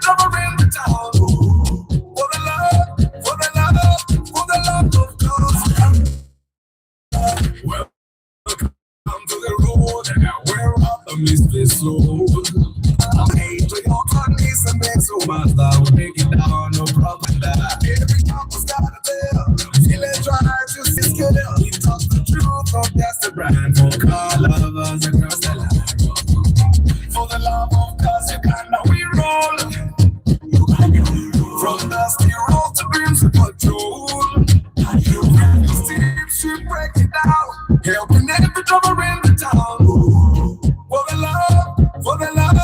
trouble in the town. For the love, for the love, for the love of God. Welcome to the road, and where are the misfit souls? Hey, to your twenties and make so much that we make it down, no problem that. Every campus got a tell. Feeling trying to see skill. We talk the truth, oh, that's the brand. For car lovers across the line. For the love of God, you can now we roll. From dusty road to crimson patrol. Steps we break it down. Helping every drummer in the town. For the love, for the love,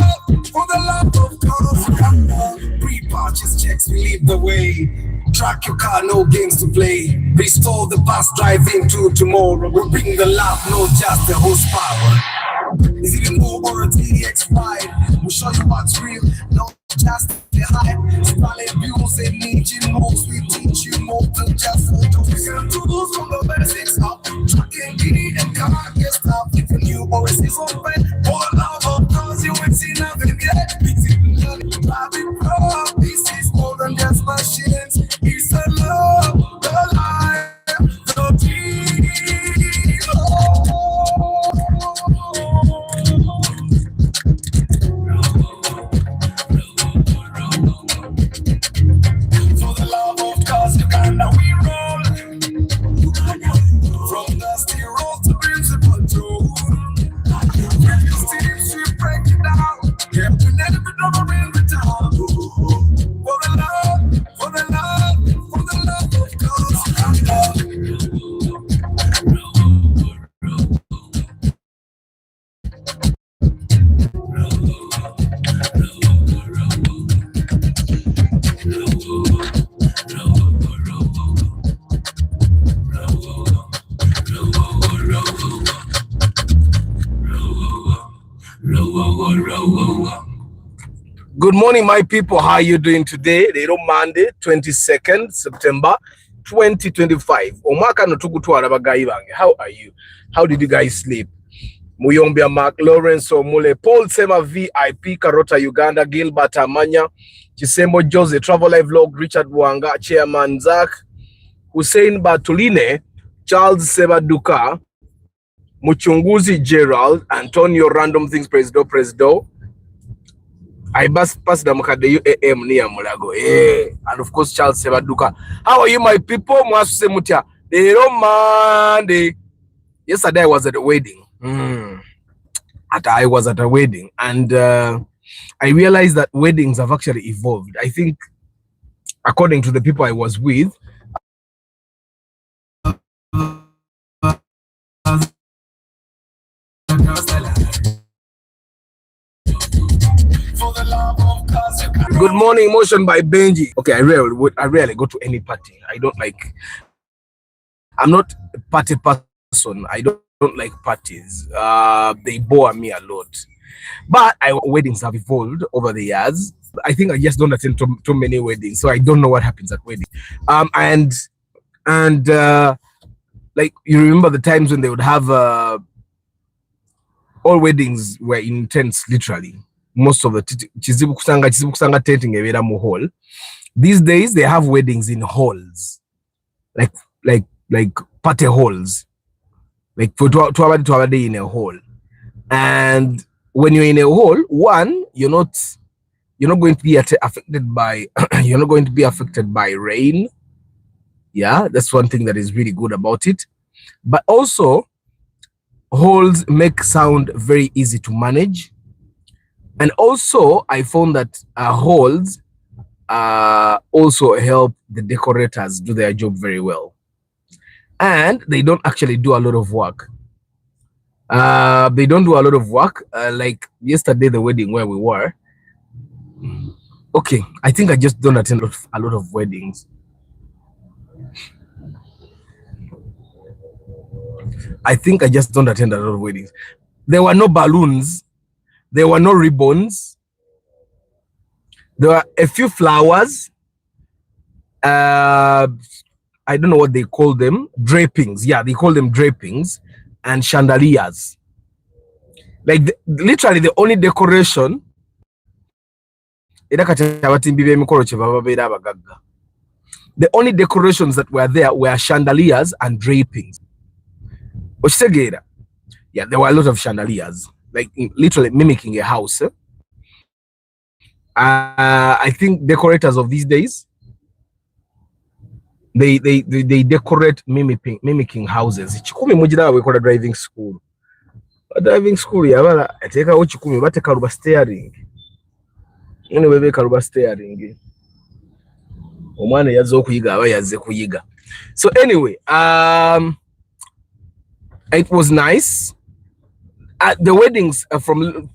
for the love of God. Pre-purchase checks, we lead the way. Track your car, no games to play. Restore the past, drive into tomorrow. We bring the love, not just the horsepower. Is it a move or a TX5? We'll show you what's real, not just the hype. Stalin views and ninja moves, we teach you more than just photos. We got tools from the basics up. Trucking, giddy, and car, get stuff. If you new OS's open, all love of cause you ain't seen nothing yet. It's in the driving pro. This is more than just machines. It's a love, the life, the dream. For the love of cause Uganda we roll. From dusty road to crimson patrol. Steps we break it down. Helping every drummer in the town. For the love, for the love, for the love of cause Uganda. Good morning, my people. How are you doing today? Little Monday, 22nd September 2025. Omaka no tugutwara bagayi bange. How are you? How did you guys sleep? Muyombia Mark, Lawrence Omule, Paul Sema VIP, Karota Uganda, Gilbert Amanya, Chisembo Jose, Travel Live Vlog, Richard Wanga, Chairman Zach, Hussein Batuline, Charles Sebaduka, Muchunguzi Gerald, Antonio Random Things Presido, I pass the Makadeyu AM near Mulago. And of course, Charles Sebaduka. How are you, my people? Mwasuse mutia. Monday. Yesterday I was at a wedding. I was at a wedding, and I realized that weddings have actually evolved. I think, according to the people I was with, Good morning, Emotion by Benji. Okay, I rarely go to any party. I'm not a party person. I don't like parties. They bore me a lot. But weddings have evolved over the years. I think I just don't attend too many weddings, so I don't know what happens at weddings. Like, you remember the times when they would have all weddings were intense, literally. Most of the chizibu kusanga tenting evera mu hall. These days they have weddings in halls, like party halls, like for 2 hour day in a hall. And when you're in a hall, one, you're not going to be affected by you're not going to be affected by rain. Yeah, that's one thing that is really good about it. But also, halls make sound very easy to manage. And also, I found that halls also help the decorators do their job very well. And they don't actually do a lot of work. They don't do a lot of work. Like yesterday, the wedding where we were. Okay, I think I just don't attend a lot of weddings. I think I just don't attend a lot of weddings. There were no balloons. There were no ribbons. There were a few flowers. I don't know what they call them. Drapings. Yeah, they call them drapings. And chandeliers. Like, literally the only decoration era kati abatimbi b'emikolo kye baba babeera abagagga. The only decorations that were there were chandeliers and drapings. Okitegeera? Yeah, there were a lot of chandeliers, like literally mimicking a house. I think decorators of these days, they decorate mimicking houses. Chikumi mujira we call a driving school. A driving school yabala ateka wo chikumi bate karuba steering. Anyway, we karuba steering. Omwana yazze okuyiga aba yazze kuyiga. So anyway, it was nice. The weddings from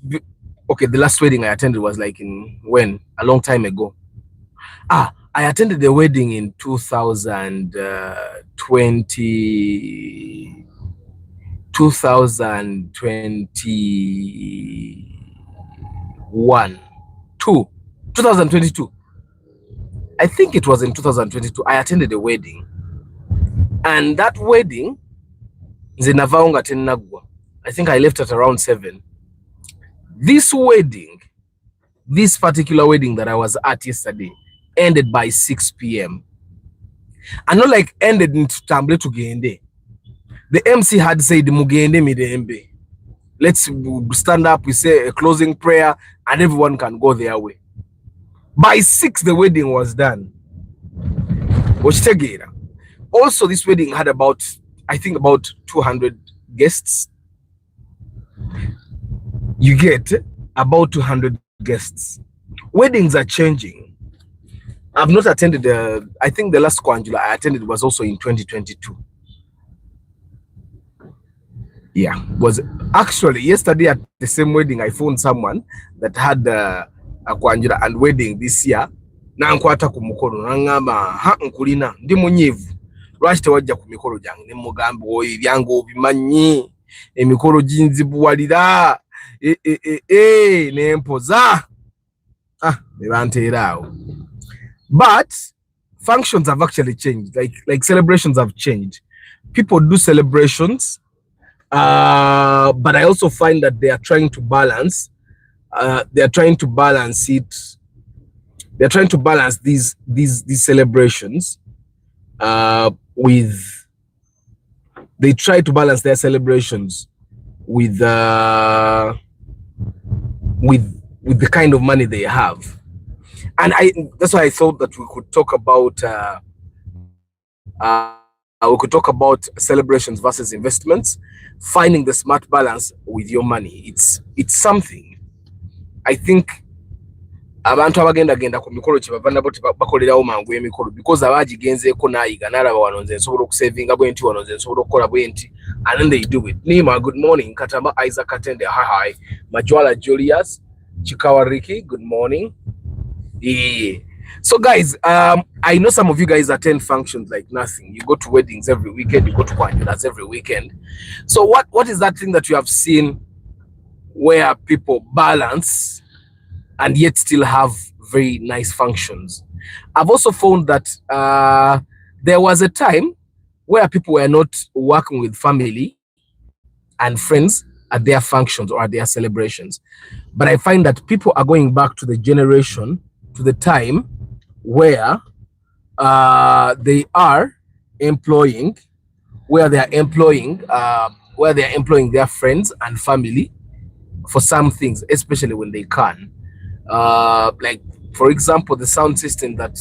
okay, the last wedding I attended was like a long time ago. I attended the wedding in 2021. I think it was in 2022. I attended a wedding, and that wedding, Zinavaunga Tenagwa. I think I left at around 7. This particular wedding that I was at yesterday ended by 6 p.m. And not like ended in Tamble to Gende. The MC had said, Mugende Midembe. Let's stand up, we say a closing prayer, and everyone can go their way. By 6, the wedding was done. Also, this wedding had about 200 guests. You get about 200 guests. Weddings are changing. I've not attended I think the last Kwanjula I attended was also in 2022. Yeah, was actually yesterday at the same wedding. I found someone that had a Kwanjula and wedding this year. Na nkwata ku mukolo nangamba ha nkulina ndi munyivu lwaki tewajja ku mikolo jange ne mugambo oyo ebyango bimanyi emikolo jinzibuwalira nempoza nebanteeraawo. But functions have actually changed, like celebrations have changed. People do celebrations, but I also find that they are trying to balance they're trying to balance these celebrations they try to balance their celebrations with the kind of money they have. And that's why I thought that we could talk about celebrations versus investments, finding the smart balance with your money. It's something I think abantu abagenda ku mikolo kibavana boti bakolerawo mangu emikolo because abagigenzeeko nayiga nalaba wano nze nsobola okusavinga bwenti wano nze nsobola okukola bwenti, and then they do it. Nima, good morning. Katamba Isaac Katende, hi. Majwala Julius Chikawa Ricky, good morning. Yeah. So guys, I know some of you guys attend functions like nothing. You go to weddings every weekend, you go to Kwanjulas every weekend. So what is that thing that you have seen where people balance and yet still have very nice functions? I've also found that there was a time where people were not working with family and friends at their functions or at their celebrations. But I find that people are going back to the time where they are employing their friends and family for some things, especially when they can. Like for example, the sound system that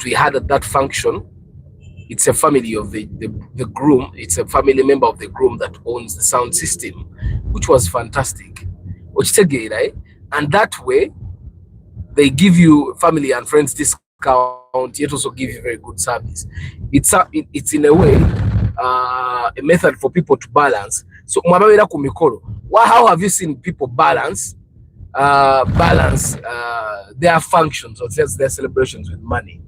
we had at that function, it's a family of the groom. It's a family member of the groom that owns the sound system, which was fantastic. Right? And that way, they give you family and friends discount, yet also give you very good service. It's in a way a method for people to balance. So how have you seen people balance their functions or their celebrations with money?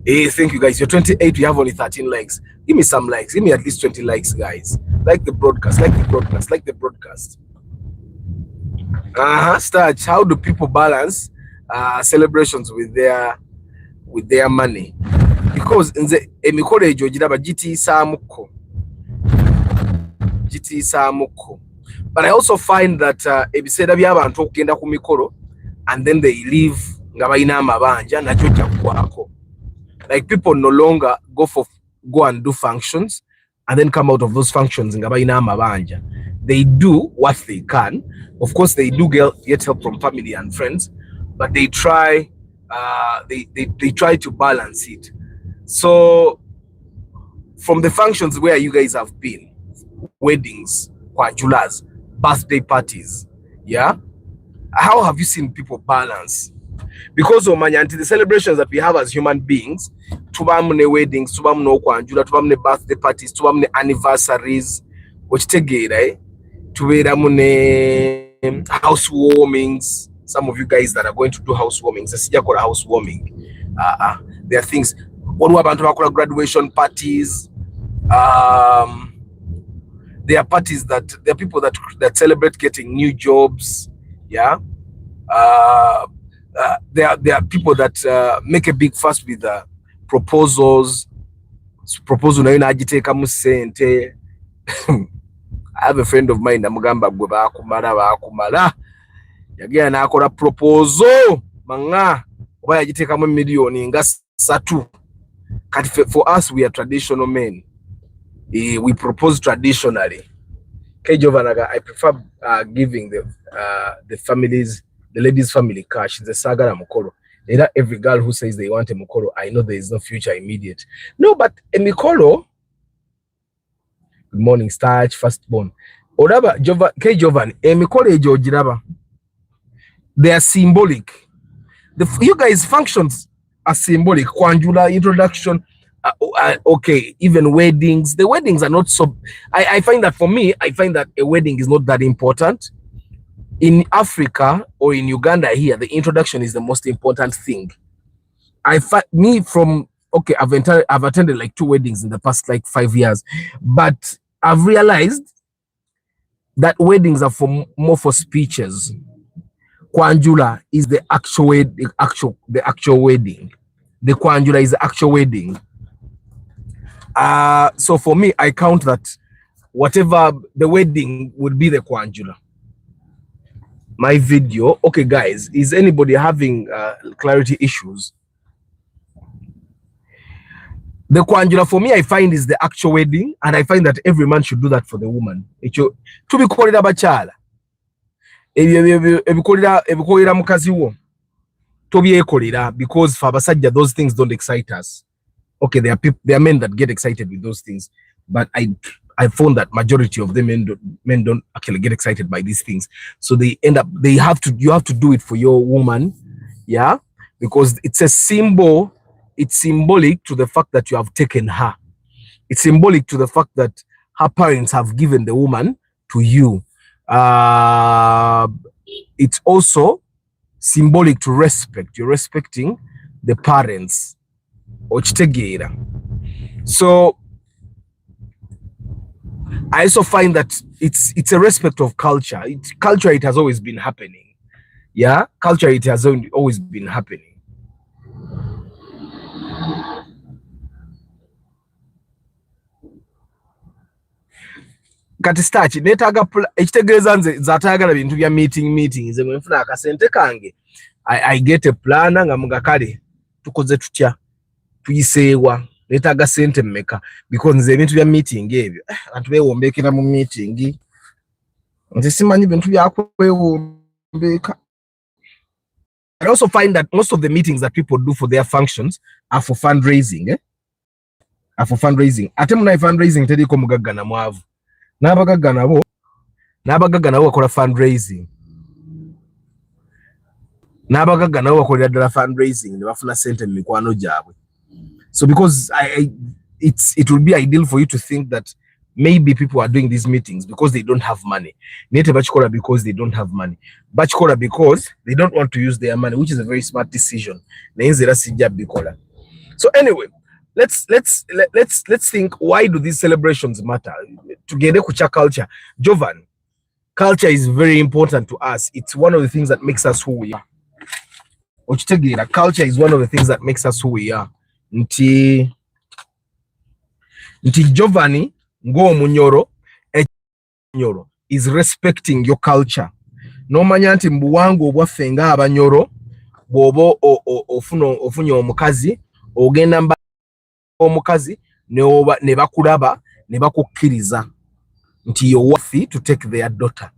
Hey, thank you guys. You're 28, you have only 13 likes. Give me some likes. Give me at least 20 likes, guys. Like the broadcast. Starch, how do people balance celebrations with their money? Because in the emikolo ejo giraba GT samuko. But I also find that ebisera by'abantu okugenda ku mikolo and then they leave nga balina amabanja nakyo kyakukwako. Like people no longer go and do functions and then come out of those functions nga balina amabanja. They do what they can. Of course, they do get help from family and friends, but they try they try to balance it. So from the functions where you guys have been, weddings, kwanjulas, birthday parties, yeah, how have you seen people balance? Because the celebrations that we have as human beings, tubamune weddings, tubamune kwanjula, tubamune birthday parties, tubamune anniversaries, which tegera, tubera mune housewarmings. Some of you guys that are going to do housewarmings, housewarming. There are things. What about graduation parties? There are parties that there are people that celebrate getting new jobs. Yeah. There are people that make a big fuss with proposals. Proposal na yuna agiteka musente. I have a friend of mine namugamba gwe bakumala. Yagenda nakola proposal manga oba yagiteka mu million nga 3. For us, we are traditional men. We propose traditionally. Jovanaga, I prefer giving the families, the ladies' family cash. The saga mukolo. Not every girl who says they want a mukolo, I know there is no future immediate. No, but a mukolo. Good morning, starch firstborn. Oraba Jovan, a mukolo jojiraba. They are symbolic. You guys' functions are symbolic. Kwanjula, introduction. Okay, even weddings. The weddings are not so. I find that for me, I find that a wedding is not that important. In Africa or in Uganda here, the introduction is the most important thing. I've attended like 2 weddings in the past like 5 years, but I've realized that weddings are more for speeches. Kwanjula is the actual wedding. The Kwanjula is the actual wedding. So for me, I count that whatever the wedding would be the Kwanjula. My video. Okay, guys, is anybody having clarity issues? The Kwanjula for me, I find is the actual wedding, and I find that every man should do that for the woman. To be called abachala. Ebikolera mukazi wo. Tobyekolera, because for abasajja those things don't excite us. Okay, there are men that get excited with those things, but I found that majority of the men don't actually get excited by these things. So you have to do it for your woman, yeah, because it's a symbol. It's symbolic to the fact that you have taken her. It's symbolic to the fact that her parents have given the woman to you. It's also symbolic to respect. You're respecting the parents. So I also find that it's a respect of culture. Culture, it has always been happening. Yeah, culture, it has always been happening. Kati starch netaga ekitegeeza nze zatayagala bintu bya meetings mwe nfuna akasente kange I get a planner nga mugakale tukoze tutya tuyiseewa netaga sente mmeka because nze ebintu bya meeting ebyo abantu beewombekera mu meeting nze simanyi bintu bya kwewombeka. I also find that most of the meetings that people do for their functions are for fundraising. Are for fundraising. Ate muna fundraising teriko mugagga na mwavu. N'abagagga nabo bakola fundraising. N'abagagga nabo bakolera ddala fundraising ne bafuna sente mu mikwano gyabwe. So because it would be ideal for you to think that maybe people are doing these meetings because they don't have money. Nete bachikola because they don't have money. Bachikola because they don't want to use their money, which is a very smart decision. So anyway, let's think, why do these celebrations matter? Tugende kucha culture. Jovan, culture is very important to us. It's one of the things that makes us who we are. Culture is one of the things that makes us who we are. Nti Giovanni ngo munyoro is respecting your culture. No manyanti mbuwangu obwaffe nga abanyoro bwobo ofunye omukazi ogenda mba omukazi ne bakulaba ne bakukkiriza nti you're worthy to take their daughter.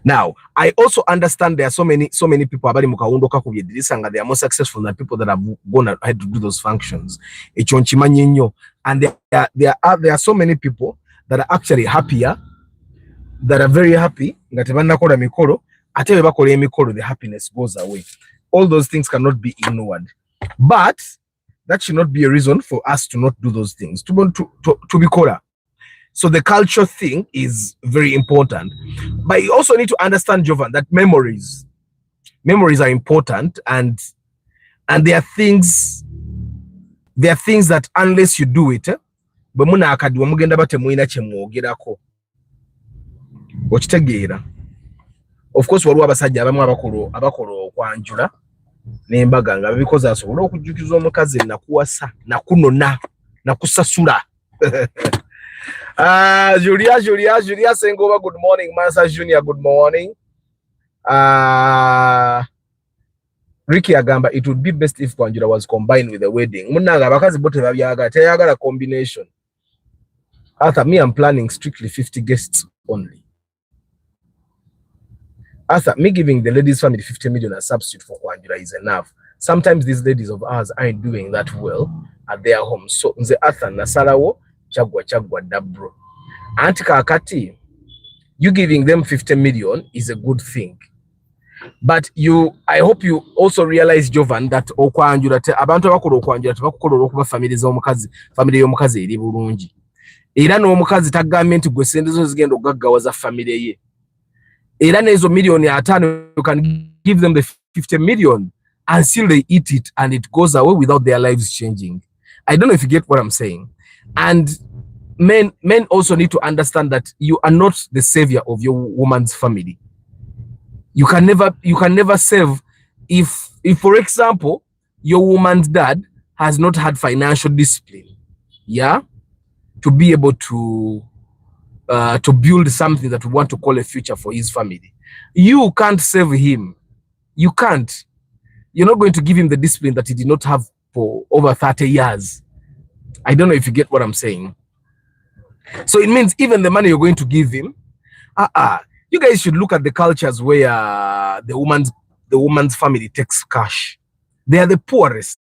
Now, I also understand there are so many people abali mukawundo kakubyedirisa nga they are more successful than people that have gone ahead to do those functions. And there are so many people that are actually happier, that are very happy nga tebanakola mikolo ate bwe bakola emikolo the happiness goes away. All those things cannot be ignored, but that should not be a reason for us to not do those things to be kola. So the culture thing is very important, but you also need to understand, Jovan, that memories are important, and there are things that unless you do it, bamuna akadiwa mugenda bate muina kyemwogerako okitegeera. Of course waliwo abasajja abamu abakolo okwanjula n'embaga nga babikoze asobola okujjukiza omukazi nakuwasa nakunona nakusasula. Julia Sengoba, good morning. Mansa Junior, good morning. Ricky Agamba, it would be best if Kwanjura was combined with the wedding. Munaga bakazi bote babyaga teyagala combination. Arthur, me, I'm planning strictly 50 guests only. Arthur, me giving the ladies' family 50 million as substitute for Kwanjura is enough. Sometimes these ladies of ours aren't doing that well at their homes. So nze Arthur nasalawo chagwa dabro. Anti kakati, you giving them 50 million is a good thing. But I hope you also realize, Jovan, that okwanjura te abantu abakola okwanjura tebakukola okuba family y'omukazi eri bulungi. Era n'omukazi tagambe nti gwe sente zo zigenda okugaggawaza family ye. Era n'ezo million 5 you can give them the 50 million until they eat it and it goes away without their lives changing. I don't know if you get what I'm saying. And men also need to understand that you are not the savior of your woman's family. You can never save if for example your woman's dad has not had financial discipline, yeah, to be able to build something that we want to call a future for his family. You can't save him. You can't. You're not going to give him the discipline that he did not have for over 30 years. I don't know if you get what I'm saying. So it means even the money you're going to give him, you guys should look at the cultures where the woman's family takes cash. They are the poorest.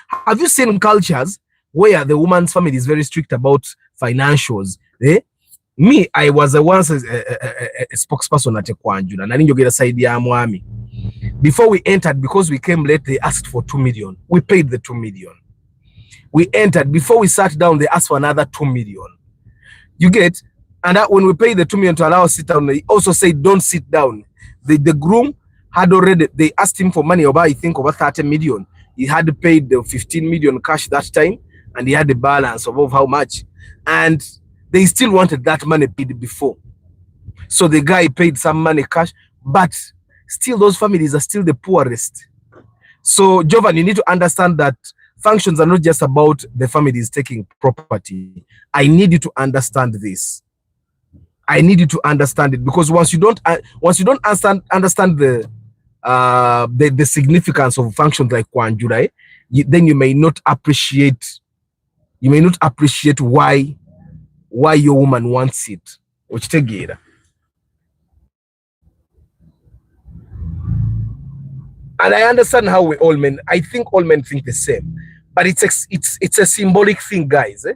Have you seen cultures where the woman's family is very strict about financials? Me, I was once a spokesperson at Kwanjura. Naninjogera side ya mwami. Before we entered, because we came late, they asked for 2 million. We paid the 2 million. We entered. Before we sat down, they asked for another 2 million. You get? And when we paid the 2 million to allow us to sit down, they also said, don't sit down. The groom had already, they asked him for money over, I think, over 30 million. He had paid the 15 million cash that time, and he had the balance of how much. And they still wanted that money paid before. So the guy paid some money cash, but still those families are still the poorest. So, Jovan, you need to understand that functions are not just about the families taking property. I need you to understand this. I need you to understand it, because once you don't understand the significance of functions like Kwanjura, then you may not appreciate why your woman wants it. And I understand how I think all men think the same, but it's a symbolic thing, guys.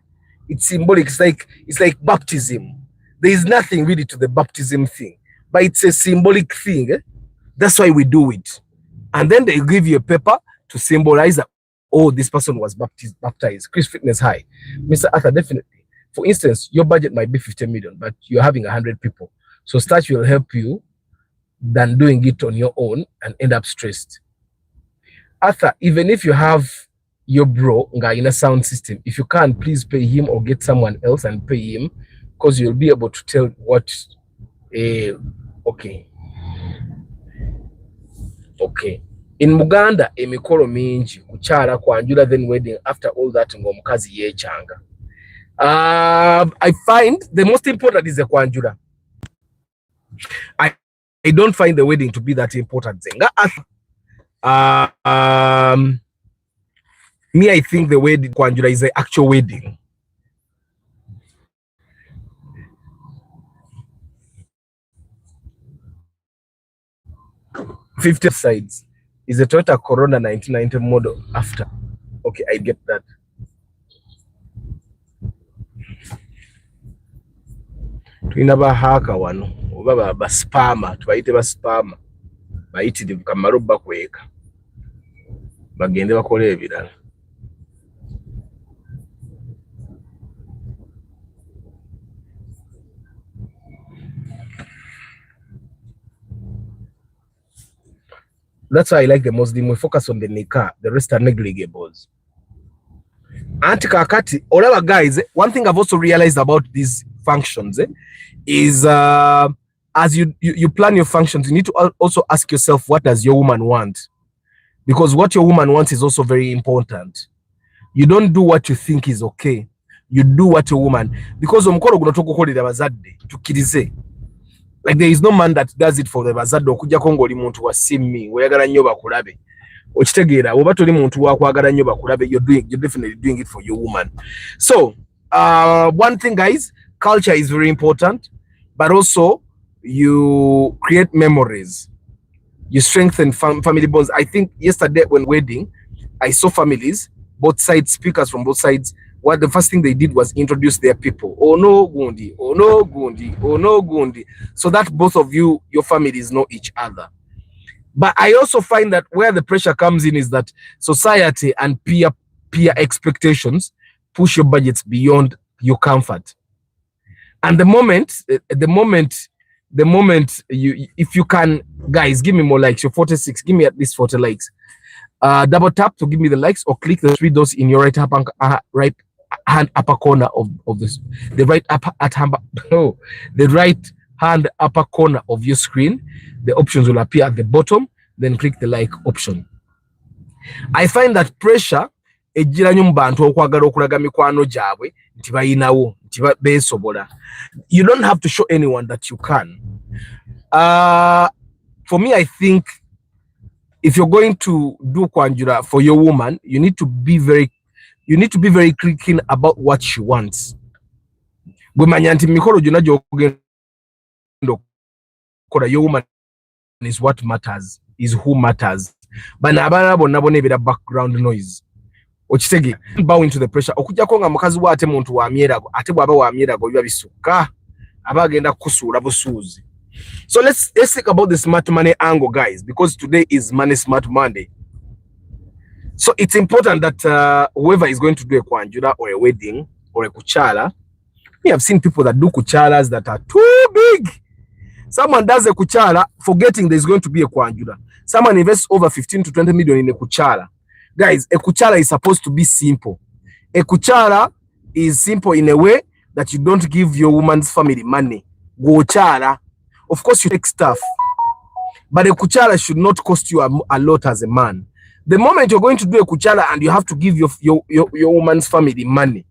It's symbolic. It's like baptism. There is nothing really to the baptism thing, but it's a symbolic thing. That's why we do it. And then they give you a paper to symbolize that, oh, this person was baptized. Chris Fitness High. Mr. Arthur, definitely. For instance, your budget might be 50 million, but you're having 100 people. So Starch will help you than doing it on your own and end up stressed. Arthur, even if you have your bro in a sound system, if you can, please pay him or get someone else and pay him, because you'll be able to tell what okay. In Uganda, emikolo mingi kuchara Kwanjura, then wedding, after all that ngomukazi yechanga. I find the most important is the Kwanjura. I don't find the wedding to be that important thing. Me, I think the wedding Kwanjura is the actual wedding. $50 sides is a Toyota Corona 1990 model after. Okay, I get that. Tulina bahaka wano oba ba spama tubayite ba spama bayitirivu kamaro bakweka bagende bakole ebirala. That's why I like the Muslim. We focus on the nikah. The rest are negligibles. Anti kakati, all our guys, one thing I've also realized about these functions is as you plan your functions, you need to also ask yourself, what does your woman want? Because what your woman wants is also very important. You don't do what you think is okay. You do what your woman, because like there is no man that does it for the bazadde okujja ko ngoli muntu wa simmi oyagala nnyo bakulabe okitegeera oba toli muntu wa kwagala nnyo bakulabe, you're definitely doing it for your woman. So one thing guys, culture is very important, but also you create memories, you strengthen family bonds. I think yesterday when wedding I saw families, both sides, speakers from both sides, what the first thing they did was introduce their people. Oh no Gundi, oh no Gundi, oh no Gundi, so that both of you, your families, know each other. But I also find that where the pressure comes in is that society and peer expectations push your budgets beyond your comfort. And the moment you, if you can, guys, give me more likes. You're 46, give me at least 40 likes. Double tap to give me the likes, or click the three dots in your right hand upper corner of this, the right hand upper corner of your screen. The options will appear at the bottom, then click the like option. I find that pressure ejira nyo mbantu okwagala okulaga mikwano gyabwe nti bayinawo nti besobola. You don't have to show anyone that you can. For me, I think if you're going to do kwanjura for your woman, you need to be very keen about what she wants. Gwemanya nti mikolo gyonna gy'ogenda okola, your woman is what matters, is who matters. Bano abaana bonna ebira background noise. Okitege, bow into the pressure. Okujjako nga mukazi wa ate muntu wa myerago, ate bwaba wa myerago biba bisukka aba agenda kusuula busuuzi. So let's think about the smart money angle, guys, because today is Money Smart Monday. So it's important that whoever is going to do a kwanjura or a wedding or a kuchala, we have seen people that do kuchalas that are too big. Someone does a kuchala forgetting there's going to be a kwanjura. Someone invests over 15 to 20 million in a kuchala. Guys, a kuchala is supposed to be simple. A kuchala is simple in a way that you don't give your woman's family money. Kuchala, of course you take stuff, but a kuchala should not cost you a lot as a man. The moment you're going to do a kuchala and you have to give your woman's family money,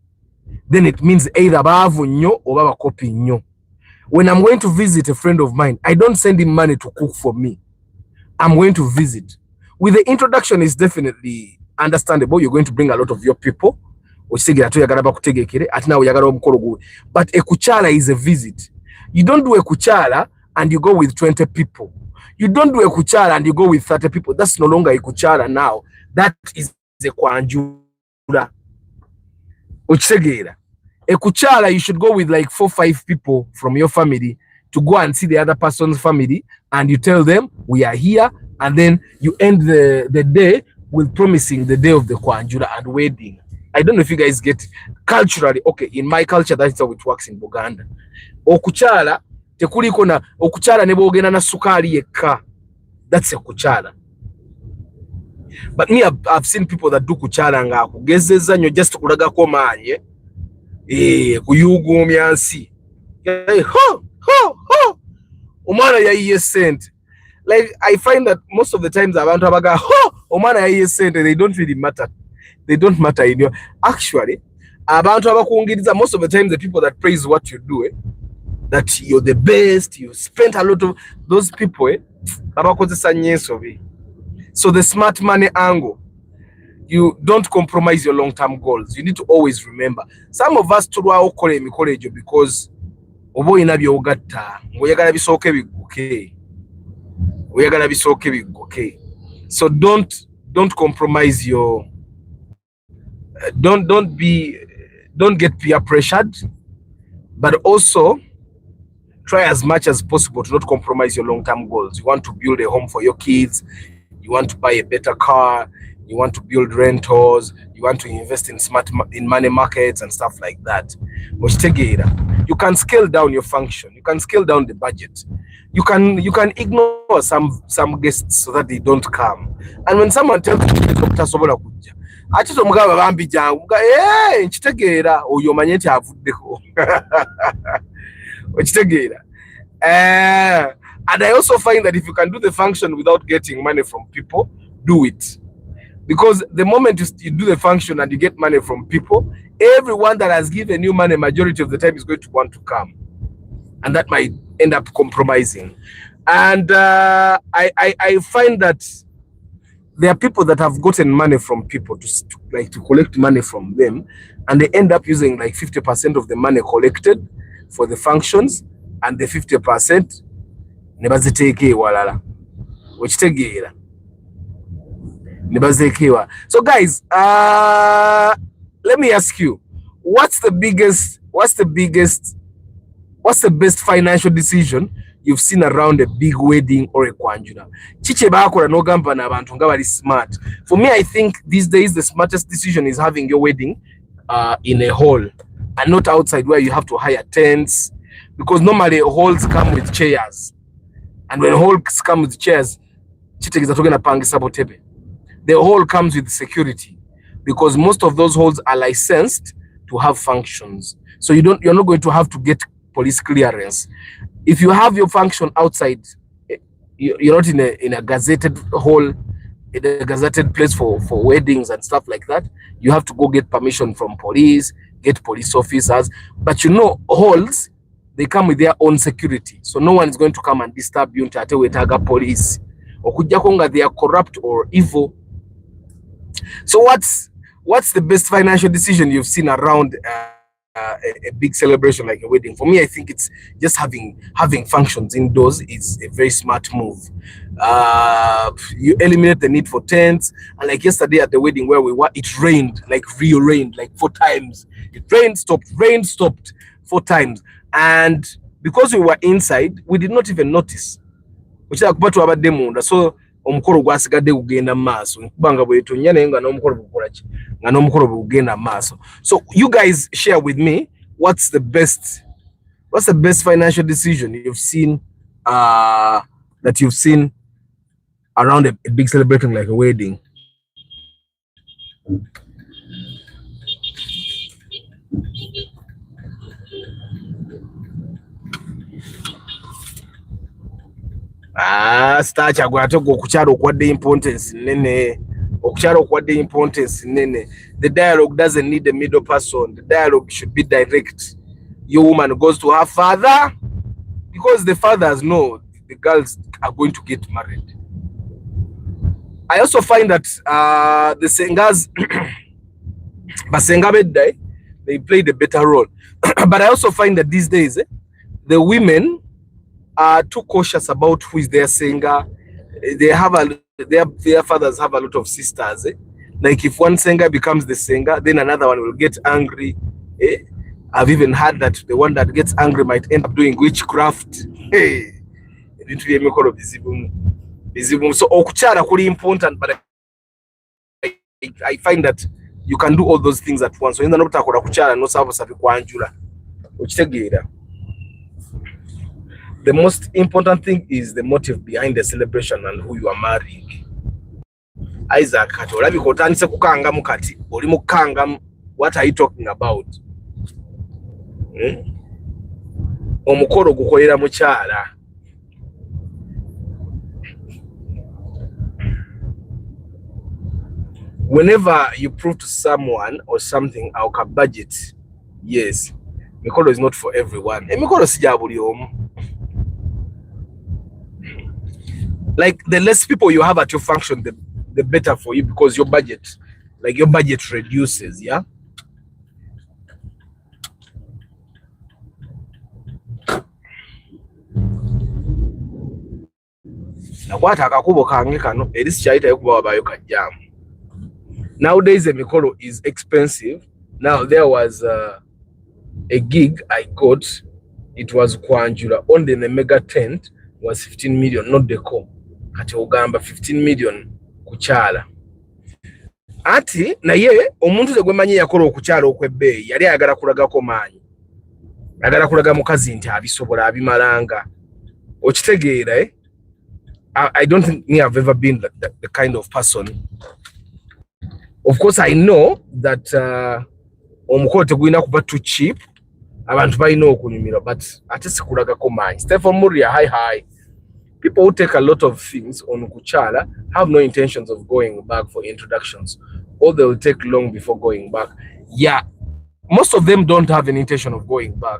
then it means either bavu nyo or baba kopi nyo. When I'm going to visit a friend of mine, I don't send him money to cook for me. I'm going to visit. With the introduction is definitely understandable. You're going to bring a lot of your people. But a kuchala is a visit. You don't do a kuchala and you go with 20 people. You don't do a kuchala and you go with 30 people. That's no longer a kuchala now. That is a kwanjura. A kuchala, you should go with like 4 or 5 people from your family to go and see the other person's family, and you tell them we are here, and then you end the day with promising the day of the kwanjura and wedding. I don't know if you guys get it. Culturally, okay, in my culture that's how it works in Uganda. Okuchala tekuliko na okuchala ne boogenda na sukali yekka. That's a kuchala. But me, I've seen people that do kuchala nga kugezeza nyo just kulaga ko manye kuyugumya nsi. Ho omwana yayiye sente. Like I find that most of the times abantu abaga omwana yayiye sente, they don't really matter. They don't matter in your actually abantu abakungiriza, most of the time the people that praise what you do, that you're the best, you spent a lot of those people, so the smart money angle, you don't compromise your long-term goals. You need to always remember. Some of us tulwawo okukola emikolo egyo because oba olina by'ogatta ng'oyagala bisooke bigguke. So don't compromise your don't get peer pressured, but also try as much as possible to not compromise your long-term goals. You want to build a home for your kids, you want to buy a better car, you want to build rentals, you want to invest in money markets and stuff like that. You can scale down your function, you can scale down the budget, you can ignore some guests so that they don't come. And when someone tells you tasobola kujja, ati tomugaba bambi jangu, nkitegeera oyo omanye nti avuddeko. And I also find that if you can do the function without getting money from people, do it. Because the moment you do the function and you get money from people, everyone that has given you money majority of the time is going to want to come, and that might end up compromising. And I find that there are people that have gotten money from people to collect money from them, and they end up using like 50% of the money collected for the functions, and the 50% nebaziteeke ewalala. Okitegeera. So guys, let me ask you, what's the best financial decision you've seen around a big wedding or a kwanjula? Chiche bakola nogamba na abantu nga bali smart. For me, I think these days the smartest decision is having your wedding in a hall and not outside where you have to hire tents, because normally halls come with chairs, and when halls come with chairs, chitegeza togenda pangisa botebe. The hall comes with security, because most of those halls are licensed to have functions. So you're not going to have to get police clearance. If you have your function outside, you're not in a gazetted hall, in a gazetted place for weddings and stuff like that. You have to go get permission from police, get police officers. But halls, they come with their own security. So no one is going to come and disturb you until wetaga police. Okujja konga they are corrupt or evil. So what's the best financial decision you've seen around a big celebration like a wedding? For me, I think it's just having functions indoors is a very smart move. You eliminate the need for tents. And like yesterday at the wedding where we were, it rained, like real rained, like 4 times. It rain stopped 4 times. And because we were inside, we did not even notice. So omukolo gwasigadde kugenda maaso nkubanga bwetonnya naye nga n'omukolo bukolaki nga n'omukolo bugenda maaso. So you guys share with me what's the best financial decision you've seen around a big celebration like a wedding. Start agwatego okukyala okwadde importance nene. The dialogue doesn't need a middle person. The dialogue should be direct. Your woman goes to her father, because the fathers know the girls are going to get married. I also find that the singers basenga bedde, they played a better role. But I also find that these days the women are too cautious about who is their singer. Their fathers have a lot of sisters. Like if one singer becomes the singer, then another one will get angry. I've even heard that the one that gets angry might end up doing witchcraft. So okuchara kuli important, but I find that you can do all those things at once. So in the notakola kuchara no sabo sabi kwanjula. Okitegeera. The most important thing is the motive behind the celebration and who you are marrying. Isaac, kati olabika otandise kukangamu kati oli mukangamu. What are you talking about? Omukolo gukolera mukyala. Whenever you prove to someone or something our budget, yes, Mikolo is not for everyone. Mikolo sija buli omu. Like the less people you have at your function, the better for you, because your budget reduces, yeah. Nakwata akakubo kange kano erisi kyaita yokuba wabayo kajjamu. Nowadays the mikolo is expensive. Now there was a gig I got. It was kwanjula only the mega tent was 15 million, not the core. Kati ogamba 15 million kuchala. Ati na ye omuntu ze gwemanyi yakola okuchala okwebbeeyi yali ayagala kulagako maanyi. Ayagala kulaga mukazi nti abisobola abimalanga. Okitegeera eh? I don't think me I've ever been the kind of person. Of course I know that omukolo tegulina kuba too cheap. Abantu balina okunyumira, but ate sikulagako maanyi. Stephen Muria, hi. People who take a lot of things on kuchala have no intentions of going back for introductions, or they will take long before going back. Yeah, most of them don't have an intention of going back.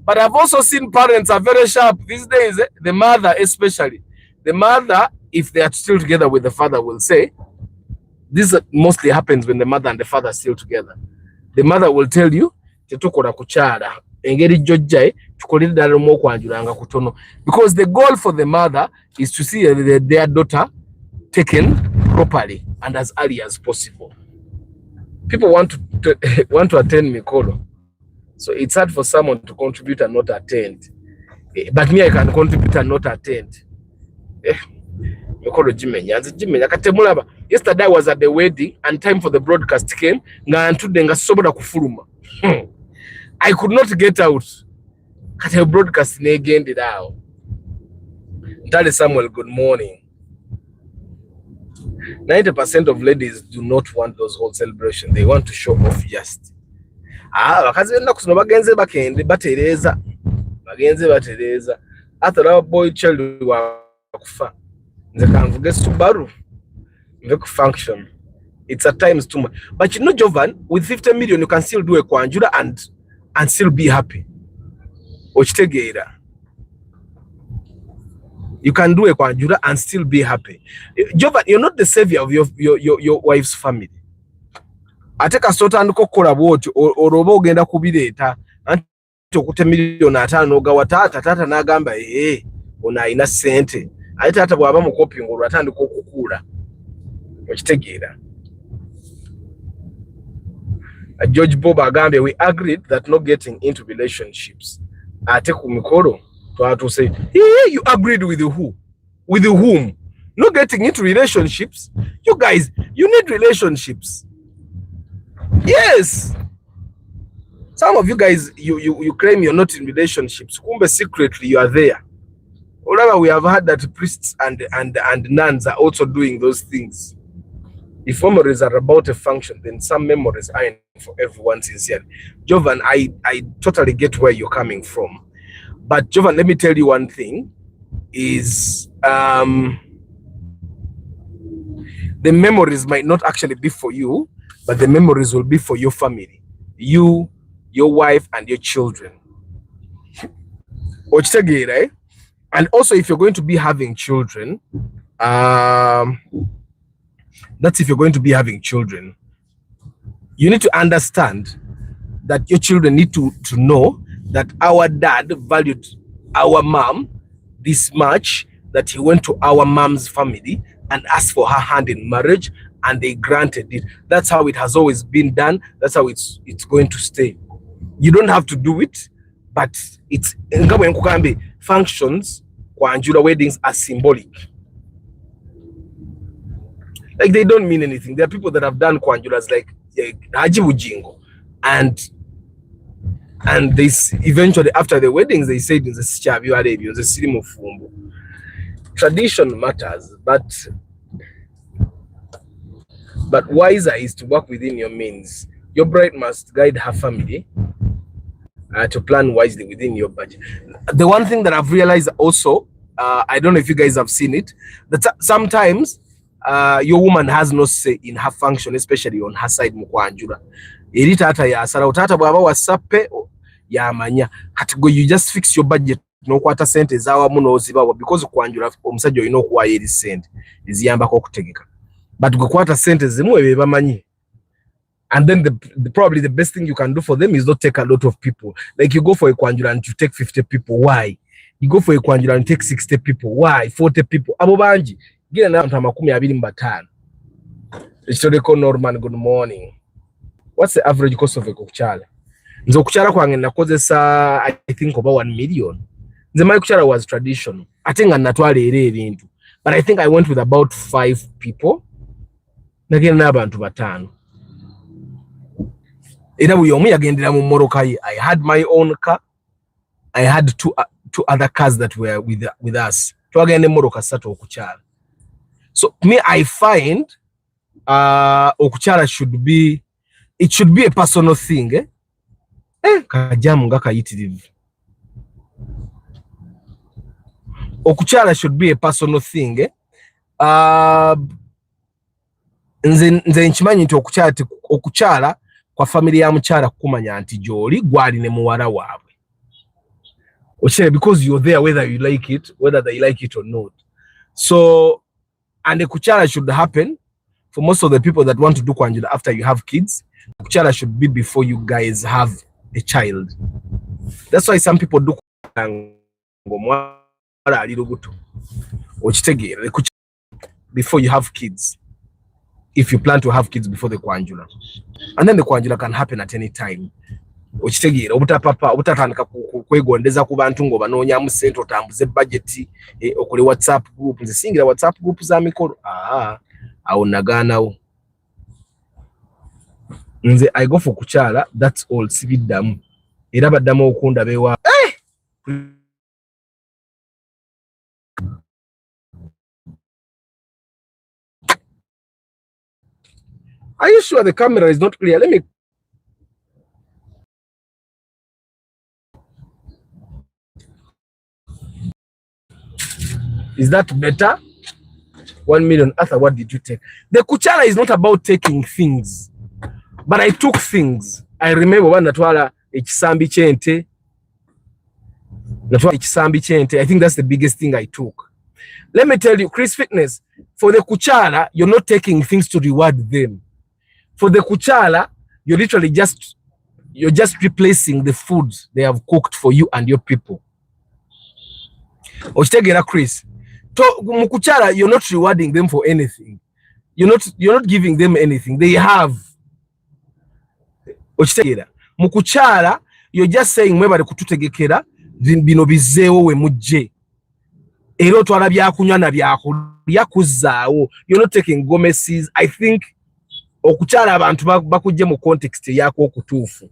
But I've also seen parents are very sharp these days. The mother especially. The mother, if they are still together with the father, will say, this mostly happens when the mother and the father are still together. The mother will tell you, tetukola kuchala. Engeri jojja tukolere ddala mu okwanjulanga kutono, because the goal for the mother is to see their daughter taken properly and as early as possible. People want to attend mikolo, so it's hard for someone to contribute and not attend. But me, I can contribute and not attend. Mikolo jimenya katemulaba. Yesterday I was at the wedding and time for the broadcast came. Nga ntudde nga sobola kufuluma. I could not get out. Kati broadcast negendera awo. Ntale Samuel, good morning. 90% of ladies do not want those whole celebrations. They want to show off just. Bakazi benna kusono bagenze bakende batereza. Atala boy child wa kufa. Nze kanvuge Subaru. Nve ku function. It's at times too much. But you know, Jovan, with 50 million you can still do a kwanjula and still be happy. Ochitegeera. You can do a kwanjula and still be happy. Jovan, you're not the savior of your wife's family. Ateka sota nduko kola bwoti oroba ogenda kubireeta anti okute million 5 ogawa tata nagamba ona ina sente ate tata bwaba mukopi ngulu atandika okukula. Ochitegeera. George Bob agambe, we agreed that not getting into relationships. Ate ku mikolo twatu say, you agreed with who? With whom? Not getting into relationships? You guys, you need relationships. Yes. Some of you guys, you claim you're not in relationships. Kumbe secretly you are there. Although we have heard that priests and nuns are also doing those things. If memories are about a function, then some memories aren't for everyone sincerely. Jovan, I totally get where you're coming from. But Jovan, let me tell you one thing, is the memories might not actually be for you, but the memories will be for your family. You, your wife, and your children. Right? And also, if you're going to be having children, that's if you're going to be having children, you need to understand that your children need to know that our dad valued our mom this much, that he went to our mom's family and asked for her hand in marriage, and they granted it. That's how it has always been done. That's how it's going to stay. You don't have to do it, but it's functions, kwanjula weddings are symbolic. Like, they don't mean anything. There are people that have done kwanjulas like Haji Bujingo, and they eventually, after the weddings, they said in the Sichabi Arabia, the Sirim of Fumbo. Tradition matters, but wiser is to work within your means. Your bride must guide her family to plan wisely within your budget. The one thing that I've realized also, I don't know if you guys have seen it, that sometimes your woman has no say in her function, especially on her side mukwanjura. eri taata yasalawo taata bwaba wasappe yamanya kati go you just fix your budget n'okwata sente ezaawamu n'ozibawa because kwanjula omusajja olina okuwaayo eri sente eziyambako okutegeka but gwe kwata sente zimu ebyo bamanyi. And then probably the best thing you can do for them is not take a lot of people. Like you go for a kwanjula and you take 50 people. Why? You go for a kwanjula and take 60 people. Why? 40 people. Abo banji. Gina na mtu makumi abiri mbatano. Historical Norman, good morning. What's the average cost of a kuchala? Nzo kuchala kwange nakozesa I think about 1 million. Nze my kuchala was traditional. I think natwale ere ebintu. But I think I went with about 5 people. Nagenda n'abantu batano. Era buli omu yagendera mu mmoroka ye. I had my own car. I had two other cars that were with us. Twagenda mmoroka ssatu okukyala. So me I find okukyala should be a personal thing. Kajamu nga kayitirivu. Okukyala should be a personal thing. Nze nkimanyi nti okukyala kwa family ya mukyala kumanya nti gyoli gwali ne muwala waabwe. Ochele because you're there whether you like it, whether they like it or not. So and the kuchala should happen for most of the people that want to do kwanjula after you have kids. Kuchala should be before you guys have a child. That's why some people do before you have kids. If you plan to have kids before the kwanjula. And then the kwanjula can happen at any time. Okitegeera obutapapa obutatandika kwegondeza ku bantu ngo banoonyamu ssente otambuze budget okole WhatsApp group nze singira WhatsApp group za mikolo awo nagaanawo nze I go for kukyala that's all sibiddamu era baddamu okunda bewa Are you sure the camera is not clear? Let me Is that better? 1 million. Arthur, what did you take? The kuchala is not about taking things, but I took things. I remember when natwala ekisambi kyente. I think that's the biggest thing I took. Let me tell you, Chris Fitness, for the kuchala, you're not taking things to reward them. For the kuchala, you're literally just replacing the food they have cooked for you and your people. Ochitegera Chris. Mukuchala, you're not rewarding them for anything. You're not giving them anything. They have. Ochitegera. Mukuchala, you're just saying mwebale kututegekera bino bizeewo we mujje. Ero twala byakunywa na byakulya kuzaawo. You're not taking gomeses. I think okuchala abantu bakujje mu context yako okutuufu.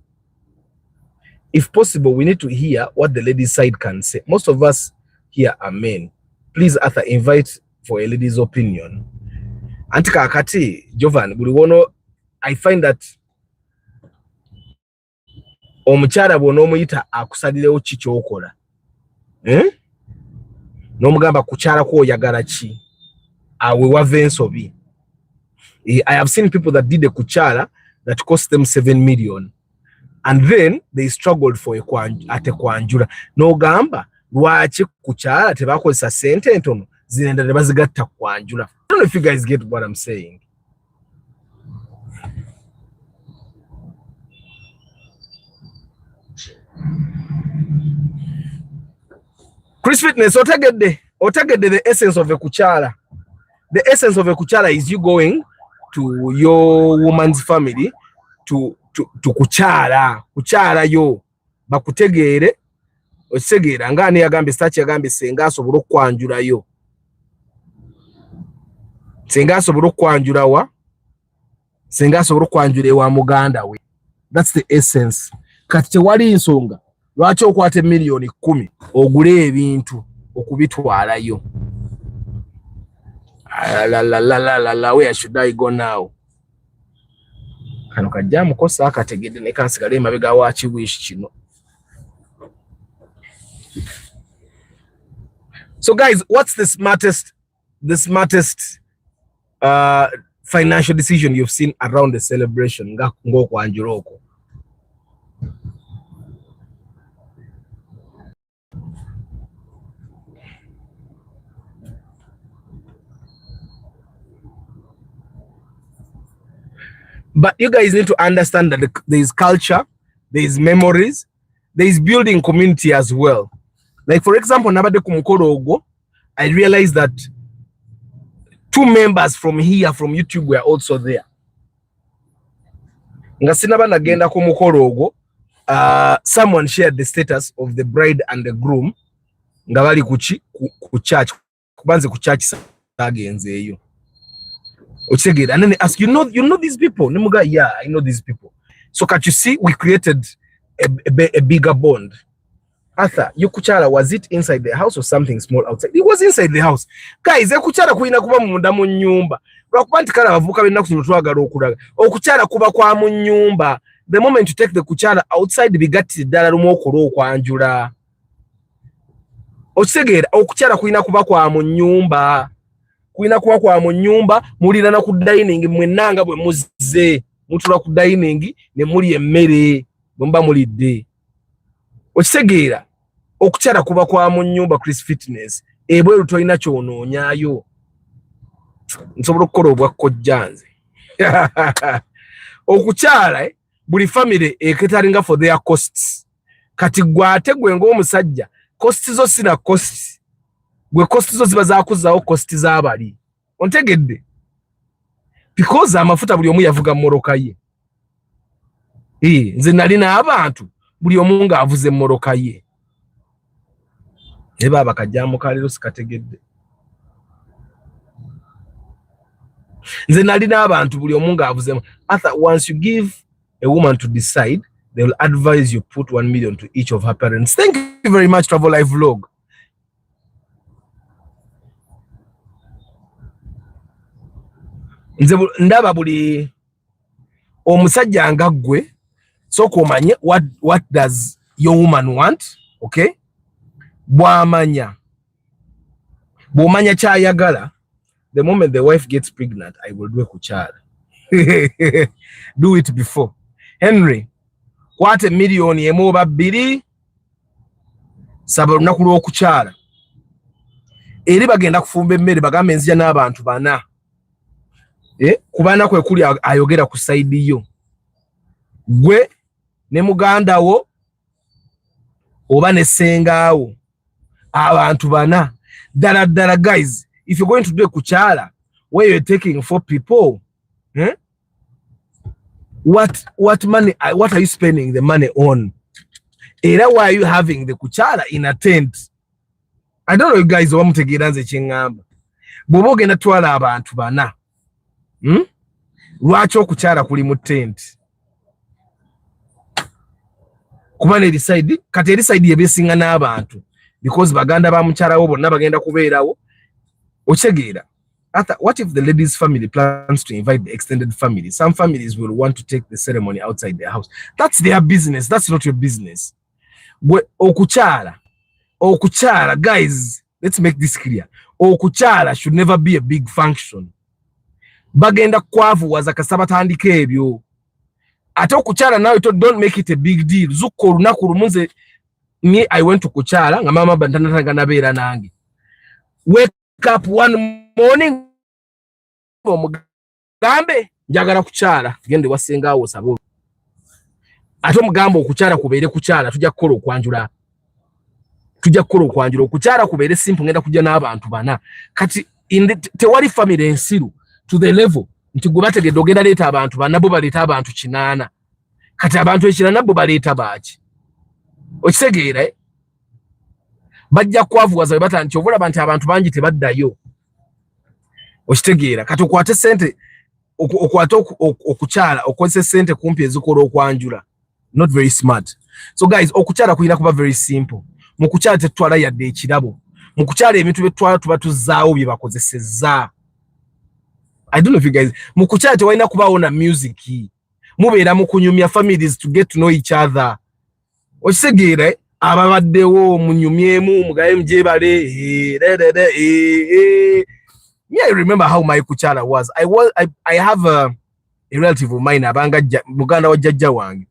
If possible, we need to hear what the ladies' side can say. Most of us here are men. Please, Arthur, invite for a lady's opinion. Antika akati, Jovan, buliwono, I find that omukyala bw'onoomuyita akusalirawo ki ky'okola. N'omugamba kukyala ko oyagala ki? Awe wava ensobi. I have seen people that did a kuchala that cost them 7 million. And then they struggled for a kwanjula. No gamba, lwaki kuchala tebakozesa sente entono zinenda ne bazigatta kwanjula. I don't know if you guys get what I'm saying. Chris Fitness, otegedde the essence of a kuchala. The essence of a kuchala is you going to your woman's family to kuchala yo bakutegeere okisegeera ngani yagambe stachi yagambe senga asobola okwanjula yo senga asobola okwanjula wa senga asobola okwanjula ewa muganda we. That's the essence. Kati tewali nsonga lwaki okwate miliyoni 10 ogule ebintu okubitwalayo. Where should I go now? Kano kajjamu kosa akategedde ne kansigale mabega wa kiwish kino. So guys, what's the smartest financial decision you've seen around the celebration ng'okwanjula? But you guys need to understand that there is culture, there is memories, there is building community as well. Like for example, nabade kumukoro, I realized that 2 members from here from YouTube were also there. Ngasinaba nagenda kumukoro, someone shared the status of the bride and the groom nga bali ku church, kubanze ku church sagenzeeyo. Ochegera, and then they ask, you know these people? Nemuga, yeah, I know these people. So can't you see, we created a bigger bond. Arthur, your kuchara, was it inside the house or something small outside? It was inside the house. Guys, kuchara kuina kuba munda mu nyumba. Lwakubanti kala bavuka bena kutunotwagala okulaga. Okuchara kuba kwa mu nyumba. The moment you take the kuchara outside, bigati ddala lumu okola okwanjula. Ochegera, okuchara kuina kuba kwa mu nyumba. Kuina kuba kwa mu nyumba, mulirana ku dining mwenanga bwe muzze. Mutula ku dining ne muli emmere bomba mulidde. Okitegeera okukyala kuba kwa mu nyumba Chris Fitness ebweru tolina kyonoonyayo. Nsobola okukola obwakkojjanze. Okukyala buli family eketalinga for their costs. Kati gwate gwe ng'omusajja costs zo sina costs. Gwe costs zo ziba zaakuzaawo costs z'abali. Ontegedde? Because amafuta buli omu yavuga mmoroka ye. Nze nalina abantu buli omu ng'avuze mmoroka ye. Ne baba kajjaamu kaliro sikategedde. Nze nalina abantu buli omu ng'avuze. Once you give a woman to decide, they will advise you put 1 million to each of her parents. Thank you very much, Travel Life Vlog. Nze ndaba buli omusajja nga ggwe sooka omanye what does your woman want, okay? Bw'omanya kyayagala, the moment the wife gets pregnant, I will do a kuchara. Do it before. Henry, kwate millioni emu oba bbiri saba olunaku lw'okukyala. Eri bagenda kufumba emmere bagambe nzija n'abantu 4. Kubaana kwe kuli ayogera ku side yo. Gwe ne muganda wo oba ne sengaawo abantu 4. Ddala guys, if you're going to do a kuchala where you're taking 4 people, what money, what are you spending the money on? Era why are you having the kuchala in a tent? I don't know you guys wamutegeera nze kyengamba. Bw'oba ogenda twala abantu 4, lwaki okukyala kuli mu tent? Kuba ne decide kati eri side yebesinga n'abantu because baganda ba mukyalawo bonna bagenda kubeerawo. Okitegeera, what if the lady's family plans to invite the extended family? Some families will want to take the ceremony outside their house. That's their business. That's not your business. Okukyala, guys, let's make this clear. Okukyala should never be a big function. Bagenda kwavuwaza kasaba tandika ebyo. Ate okukyala now don't make it a big deal. Zuko olunaku lumunze me I went to kukyala nga mama bantanatanga nabeera nange. Wake up one morning omugambe njagala kukyala gende wasengaawo sabo. Ate omugambe okukyala kubeere kukyala tujja kukola okwanjula. Okukyala kubeere simple ngenda kujja n'abantu 4. Kati tewali family ensiru to the level nti gwe bategedde ogenda leeta abantu 4 bo baleeta abantu 8. Kati abantu 8 bo baleeta baaki? Okitegeera bajja kwavuwaza bata nti obulaba nti abantu bangi tebaddayo. Okitegeera kati okwate sente okwate okukyala okozesa sente kumpi ezikola okwanjula. Not very smart. So guys, okukyala kulina kuba very simple. Mu kukyala tetwala yadde ekirabo. Mu kukyala ebintu byetwala tuba tuzaawo bye bakozesezza. I don't know if you guys, mu kukyala tewalina kubaawo na music. Mubeera mu kunyumya families to get to know each other. Okitegeera ababaddewo munyumyemu mugaye mujebale Me, I remember how my kuchala was. I have a relative of mine, abanga Uganda wa jajja wange.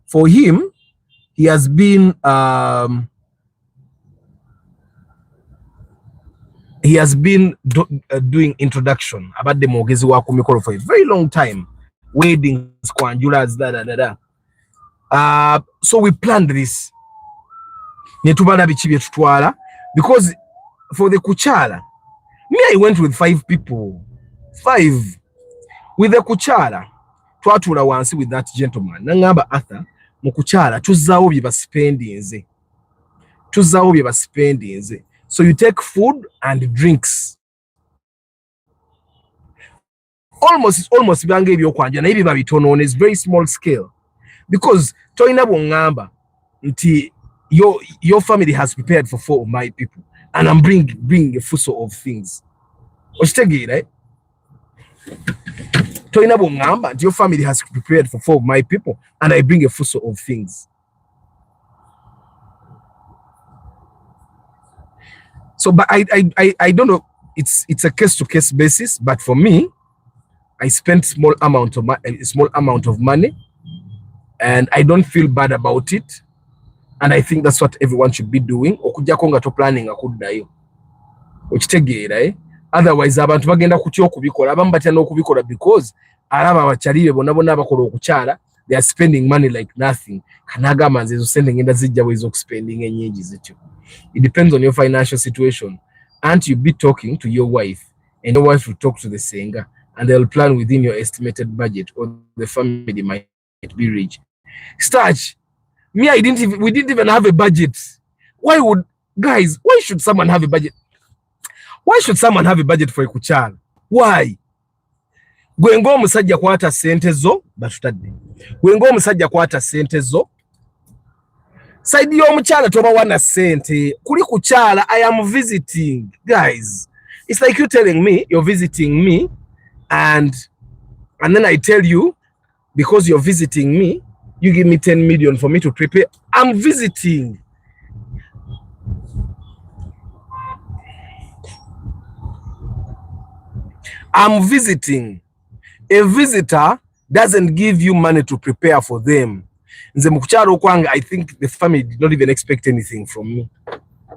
For him, he has been doing introduction about the mogezi wa kumikolo for a very long time. Weddings, kwanjulas, so we planned this. Because for the kuchala, me, I went with 5 people. 5. With the kuchala, twatula wansi with that gentleman. Nangamba Arthur, mu kuchala, tuzawo bye baspendinze. So you take food and drinks. Almost byange ebyokwanja naye biba bitono on a very small scale. Because toina bongamba nti your family has prepared for 4 of my people and I'm bringing a fuso of things. Ochitegere, right? Toina bongamba nti your family has prepared for 4 of my people and I bring a fuso of things. So, but I don't know. It's a case to case basis. But for me, I spent small amount of money, and I don't feel bad about it. And I think that's what everyone should be doing. Okujja konga to planning akuddayo. Okitegeera, otherwise abantu bagenda kutya okubikola abamu batya n'okubikola because alaba abachalibe bonna bakola okukyala, they are spending money like nothing. Kanagamba nze zo sente ngenda zijja bwe spending enyingi zityo. It depends on your financial situation. And you be talking to your wife, and your wife will talk to the singer, and they'll plan within your estimated budget, or the family might be rich. Starch, me, we didn't even have a budget. Why should someone have a budget? Why should someone have a budget for a kuchala? Why? Gwengo omusajja kwata sente zo batutadde. Gwengo omusajja kwata sente zo. Side y'omukyala toba wana sente. Kuli kuchala, I am visiting. Guys, it's like you telling me you're visiting me and then I tell you because you're visiting me, you give me 10 million for me to prepare. I'm visiting. I'm visiting. A visitor doesn't give you money to prepare for them. Nze mukuchalo kwange, I think the family did not even expect anything from me.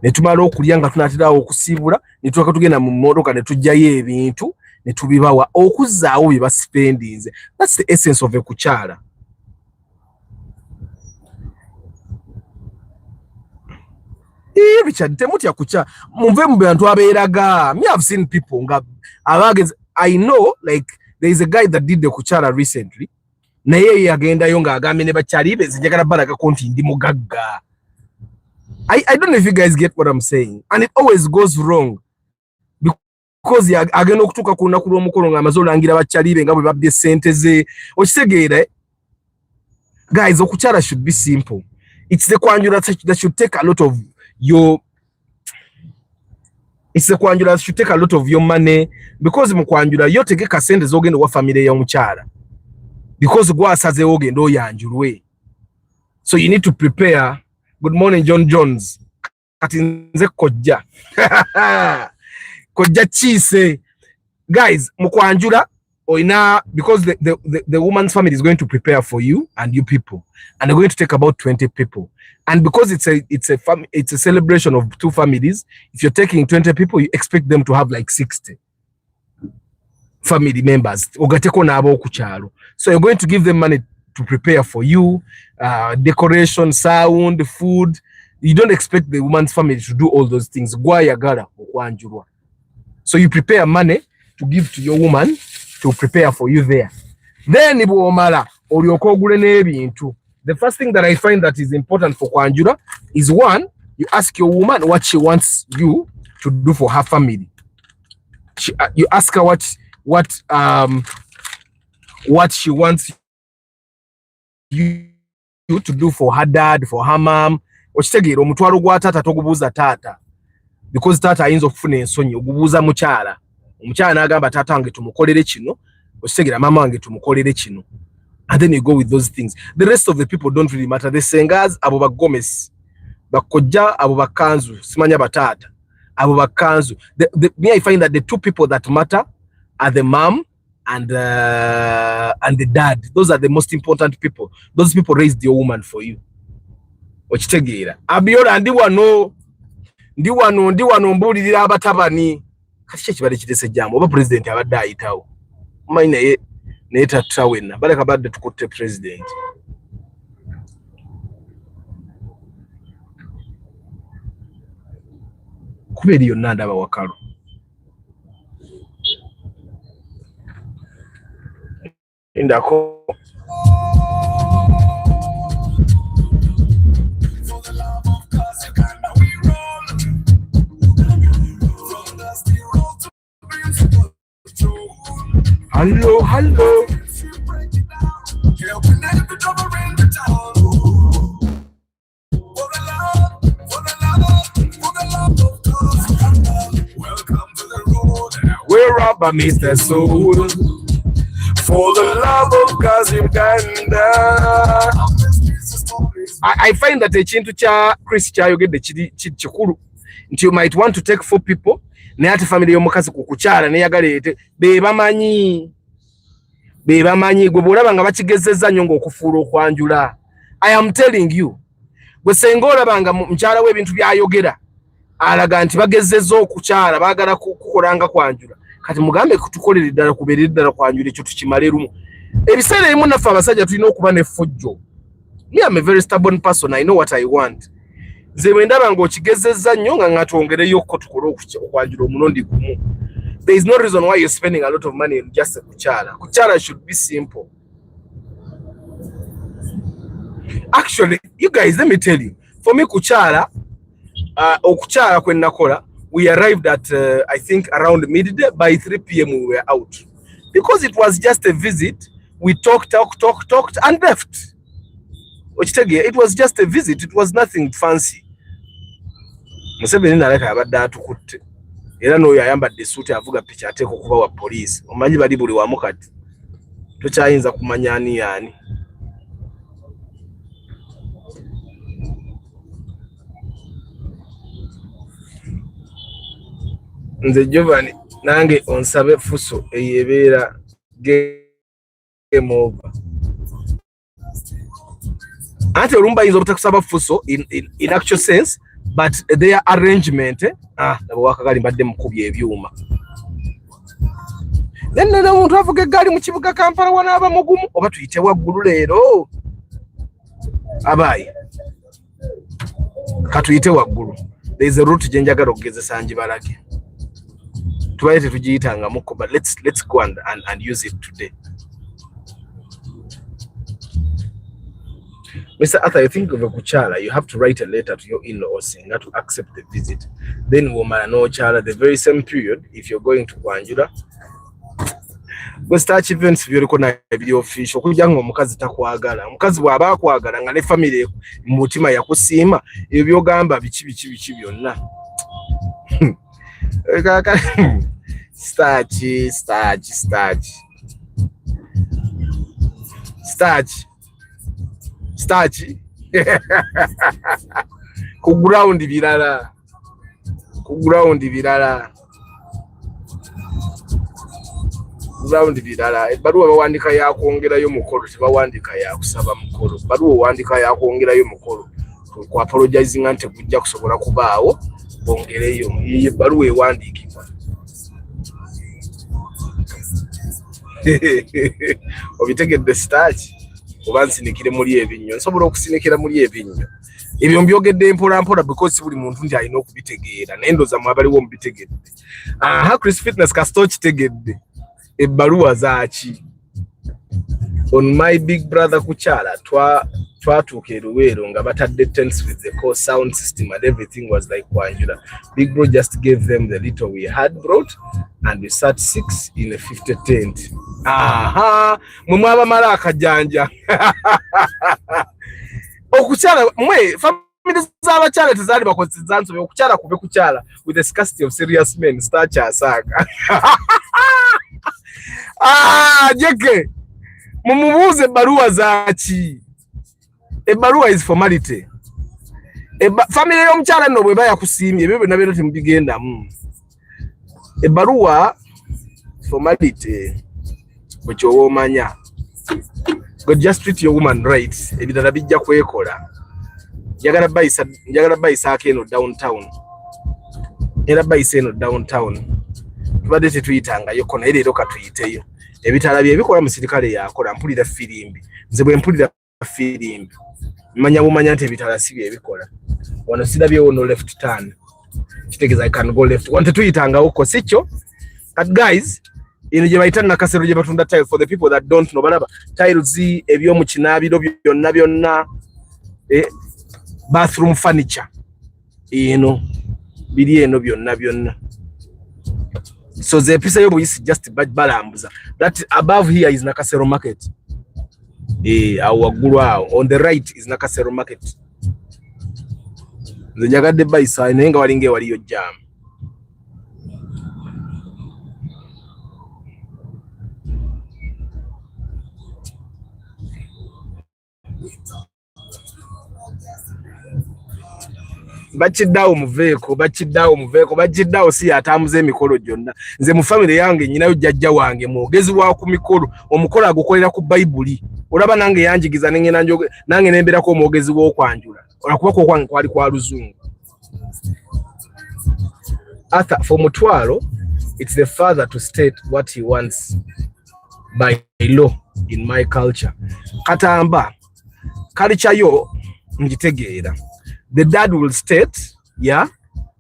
Netumala okulya nga tunatera okusibula, netuka tugenda mu mmotoka netujjayo ebintu, netubibawa okuzaawo bye baspendinze. That's the essence of a kuchala. Richard, temutya kucha. Munve mu bantu abeeraga. Me, I've seen people nga abagezi. I know, like, there is a guy that did the kuchala recently. Na yeye agenda yonga agambe ne bachalibe zinjagala balaga konti ndi mugagga. I don't know if you guys get what I'm saying, and it always goes wrong because agenda okutuka ku naku lw'omukolo nga amaze olangira bachalibe nga bwe babye sente ze. Okitegeera, guys, okuchala should be simple. It's the kwanjula that should take a lot of your money, because mu kwanjula yo tegeka sente zogenda wa family ya mukyala. Because gwasaze ogenda oyanjulwe. So you need to prepare. Good morning, John Jones. Kati nze kojja. Kojja chise. Guys, mukwanjula oina, because the woman's family is going to prepare for you and you people, and they're going to take about 20 people. And because it's a celebration of 2 families, if you're taking 20 people, you expect them to have like 60 family members. So you're going to give them money to prepare for you, decoration, sound, food. You don't expect the woman's family to do all those things. So you prepare money to give to your woman to prepare for you there. Then the first thing that I find that is important for Kwanjura is, one, you ask your woman what she wants you to do for her family. You ask her what she wants you to do for her dad, for her mom. Ochitegera omutwalo gwa tata togubuza tata, because tata ayinza okufuna ensonyi ogubuza mukyala. Omukyala n'agamba tata wange tumukolere kino, ochitegera mama wange tumukolere kino. And then you go with those things. The rest of the people don't really matter. The sengaz abo ba Gomez, bakojja abo bakanzu, simanya batata. abo bakanzu. Me, I find that the two people that matter are the mom and the dad. Those are the most important people. Those people raised your woman for you. Okitegeera. Abiola ndi wano mbulirira abatabani. Kati kye kibadde kitese jambo. Oba president abadde ayitawo. Mine naye tatawena. Baleka badde tukutte president. Kuberi yonna ndaba Wakalu. Indako. Hello. Where rubber meets the soul. For the love of God, Uganda. I find that ekintu kya Chris kyayogedde kikulu nti you might want to take 4 people naye ate family y'omukazi ku kukyala neyagaleete be bamanyi gwe bw'olaba nga bakigezezza nnyo ng'okufuula okwanjula. I am telling you, gwe senga olabanga mukyala w'ebintu byayogera alaga nti bagezezza okukyala baagala kukolanga kwanjula, kati mugambe tukolere ddala kubeerera ddala kwanjula ekyo tukimale lumu. Ebiseera ebimu naffe abasajja tulina okuba n'effujjo. Me, I'm a very stubborn person. I know what I want. Nze bwe ndaba ng'okigezezza nnyo nga ng'atwongereyokko tukole okwanjula omulundi gumu. There is no reason why you're spending a lot of money on just a kuchala. Kuchala should be simple. Actually, you guys, let me tell you. For me, kuchala, kuchala kwen nakola, we arrived at, I think, around midday. By 3 p.m. we were out. Because it was just a visit, we talked, and left. It was just a visit. It was nothing fancy. Museveni naleka abadde atukutte. Era n'oyo ayambadde suuti avuga picha ateeka okuba wa poliisi. Omanyi bali buli wamu kati. Tokyayinza kumanya ani yaani. Nze Giovanni nange onsabe fuso eyebeera game over. Ate olumba ayinza obutakusaba fuso in actual sense, but their arrangement nabo wakagali mbadde mukubye ebyuma. Then omuntu avuga eggaali mu kibuga Kampala wanaaba mugumu oba tuyite waggulu leero. Abayi katuyite waggulu. There is a route gye njagala okugezesa njibalage. Tubaye tetugiyitanga mukko, but let's go and use it today. Mr. Arthur, you think of a kuchala, you have to write a letter to your in-law saying to accept the visit. Then woman no chala the very same period if you're going to Kwanjula. Go start events by'oliko na video official kujja ngo omukazi takwagala. Omukazi bw'aba akwagala nga ne family mu mutima yakusiima ebyo byogamba bichi byonna. Starch. Ku ground birala. Ebbaluwa bawandika ya kwongerayo mukolo, tebawandika ya kusaba mukolo. Ebbaluwa wandika ya kwongerayo mukolo. Ku apologizing ante kujja kusobola kubaawo bongereyo. Ye ebbaluwa ewandikibwa. Obitegedde starch. Oba nsinikire muri ebinnyo. Nsobola okusinikira muri ebinnyo. Ebyo mbyogedde mpola because buli muntu ndi alina okubitegeera. Nendoza mu abaliwo mubitegedde. Chris Fitness kasito kitegedde. Ebbaluwa zaaki. On my big brother Kuchala, twatuuka Luweero nga batadde tents with the core sound system and everything was like Kwanjula. Big bro just gave them the little we had brought and we sat 6 in a 50 tent. Mumwaba mala akajanja. Okuchala mwe family z'abakyala tezali bakozesa nsobe okuchala kube kuchala with the scarcity of serious men starch asaka. Jeke mumubuze ebbaluwa zaaki. Ebbaluwa is formality. Family y'omukyala nno bwe bayakusiimye ebyo byonna byonna temubigenda ebbaluwa formality bwe kyoba omanya God just treat your woman right ebirala bijja kwekola njagala bayisaako eno downtown era bayisa eno downtown tubadde tetuyitangayoko naye leero katuyiteyo ebitala bye bikola musirikale yakola mpulira firimbi nze bwe mpulira firimbi manya bumanya nti ebitala si bye bikola wano sirabyewo no left turn kitegeeza I can go left wante tuyitangawoko sikyo but guys ino gye bayita nakasero gye batunda tile for the people that don't know balaba tiles ebyomu kinaabiro byonna bathroom furniture eno biri eno byonna so the pisa yobo is just balambuza that above here is Nakasero market awagulu on the right is Nakasero market nze njagadde bayisa naye nga walinga waliyo jam bakiddawo si atambuza emikolo gyonna nze mu family yange nyinayo jjajja wange mwogezi wa ku mikolo omukolo agukolera ku bayibuli olaba nange yanjigiza nange nemberako omwogezi w'okwanjula olakuba kwange kwali kwa luzungu for mutwalo it's the father to state what he wants by law in my culture katamba culture yo ngitegeera the dad will state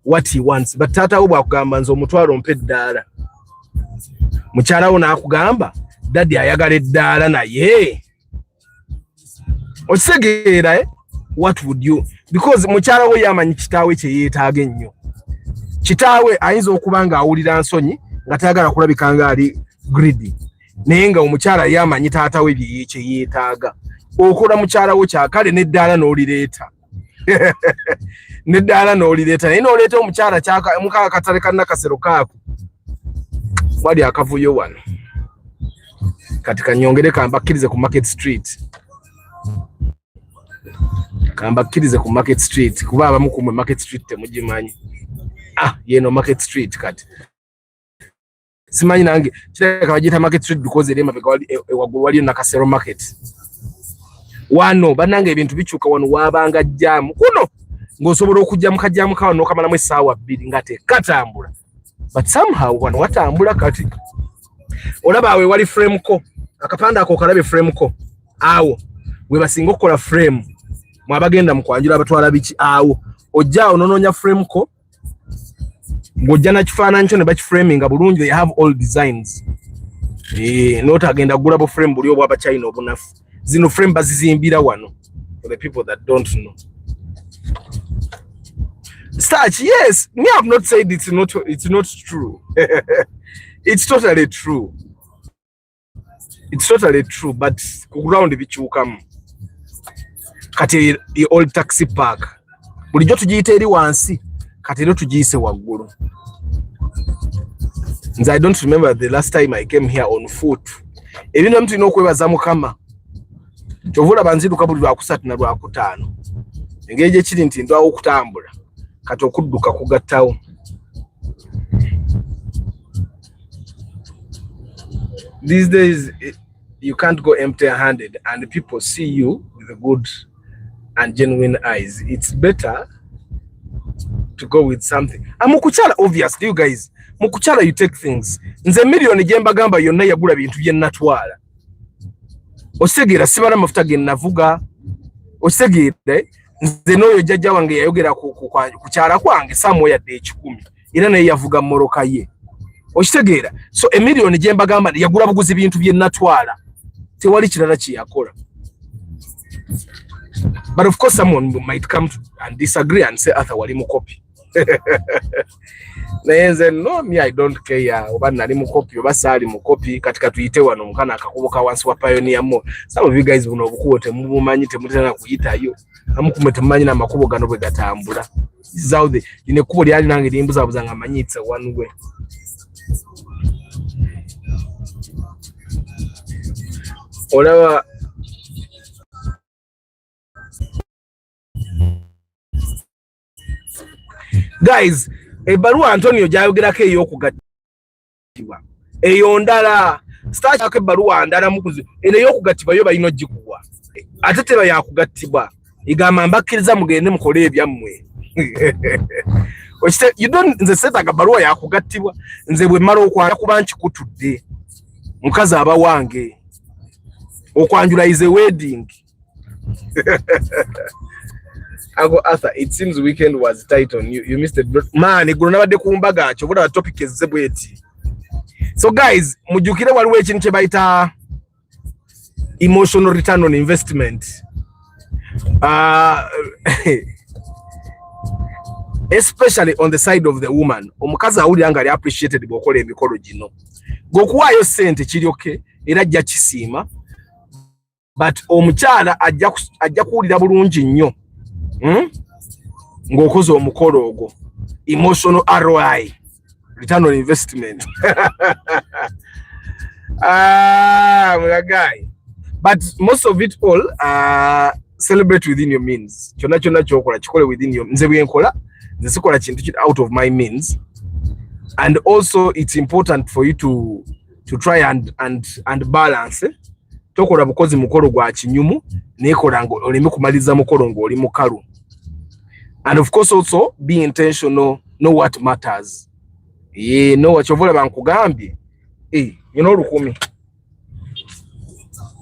what he wants but tata wo bwakugamba nze omutwalo mpe eddaala mukyala wo naakugamba daddy ayagala eddaala naye okisegeera what would you because mukyala wo yamanyi kitaawe kye yeetaaga ennyo kitaawe ayinza okuba nga awulira nsonyi nga tayagala kulabika nga ali greedy naye nga omukyala yamanyi taata we kye yeetaaga okola mukyala wo kyakale n'eddaala n'olireeta neddaala n'olireeta naye n'oleeta omukyala mukaa katale ka Nakasero kaako wali akavuyo wano kati kanyongere kambakkirize ku market street kuba abamu kumwe market street temugimanyi yeno market street kati simanyi nange kireka bagiyita market street because eri emabega waggulu waliyo Nakasero market wano bannange ebintu bikyuka wano wabanga jjaamu kuno ng'osobola okujja mu kajjaamu kawa n'okamalamu essaawa 2 nga tekatambula but somehow wano watambula kati olaba awe wali frame ko akapanda ako kalabe frame ko awo we basinga okukola frame mwabagenda mu kwanjula abatwala biki awo ojjaawo n'onoonya frame ko ng'ojja na kifaananyi kyo ne bakiframinga bulungi they have all designs n'otagenda gula bu frame buli obwaba China obunafu zino frame bazizimbira wano for the people that don't know Starch, yes, me have not said it's not true. It's totally true. But ground bichukam kati the old taxi park bulijjo tugiyita eri wansi kati ero tugiyise waggulu nze I don't remember the last time I came here on foot ebintu mtu ino okwebaza mukama kyovula banziruka buli lwakusatu na lwakutaano engeri gye kiri nti ndwawo okutambula kati okudduka kugattawo these days you can't go empty-handed and people see you with good and genuine eyes. It's better to go with something. Mukuchala, obviously, you guys. Mukuchala, you take things. Nze million jemba gamba yonna yagula bintu bye natwala. Osegera sibala mafuta ge navuga. Osegere nze noyo jjajja wange yayogera kukyala kwange samo ya de 10. Era naye yavuga moroka ye. Okitegeera. So a million jemba gamba yagula buguzi bintu bye natwala. Tewali kirala kiyakola. But of course someone might come and disagree and say Arthur wali mukopi. Nayenze no me I don't care oba nali mukopi oba sali mukopi katika tuyite wano mukana akakuboka wansi wa pioneer mo. Some of you guys buno obukuwo temubumanyi temutana kuyitayo. Amukumete mumanyi na makubo gano bwe gatambula. This is how the ine kubo lyali nange limbuza buzanga manyitsa one way. Olaba guys ebaluwa Antonio jayogerako eyokugattibwa eyo ndala start ebaluwa ndala mukuzi eno eyokugattibwa yo balina ogikuwa ate teba yakugattibwa igamba mbakkiriza mugende mukole ebyammwe you don't nze setaga baluwa yakugattibwa nze bwe mmala okwala kuba nkikutudde mukazi aba wange okwanjula is a wedding. Ago Arthur, it seems weekend was tight on you. You missed it. Man, iguru nabadde kumbaga kyo bula topic ezebweti. So guys, mujukire waliwo ekintu kye bayita emotional return on investment. Especially on the side of the woman. Omukazi awulira nga ali appreciated bw'okola emikolo gino. Gokuwaayo sente kiryoke era ajja kisiima. But omukyala ajja kuwulira bulungi nnyo. Ng'okoze omukolo ogwo. Emotional ROI. Return on investment. My guy. But most of it all, celebrate within your means. Kyonna kyonna kyokola kikole within your nze byenkola nze sikola kintu out of my means. And also it's important for you to try and balance. Tokola bukozi mukolo gwa kinyumu nekola ngo olime kumaliza mukolo ngo oli mukalu. And of course also be intentional, know what matters. Know what chovola bankugambye. You know lukumi.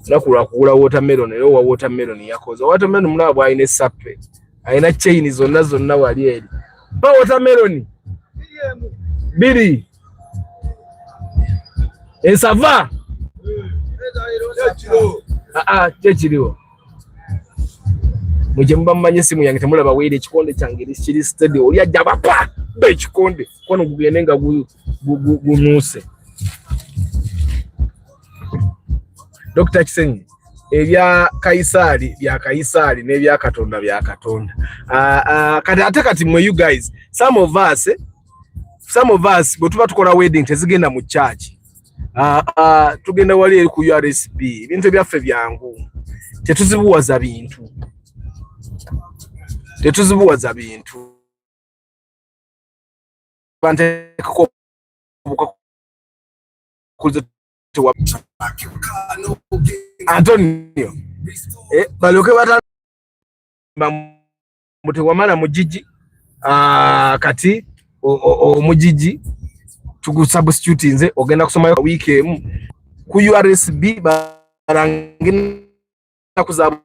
Nakula kugula watermelon era wa watermelon yakoze. Watermelon mulaba ayine sappe. Ayina chain zonna wali eri. Ba watermelon. Biri. Esava. Chechiriwo. Muje mba mmanye simu yange temulaba weere ekikonde kyange kiri steady oli ajja bapa be ekikonde kono gugende nga gunuuse. Dr. Kisenyi ebya Kaisari bya Kaisari n'ebya Katonda bya Katonda. Kati mwe you guys some of us bwe tuba tukola wedding tezigenda mu church. Tugenda wali eri ku RSB bintu byaffe byangu tetuzibuwaza bintu bante ko Antonio baloke bata mute wamala mujiji kati omujiji tugusubstitute nze ogenda kusoma weekend ku RSB barangina kuzaba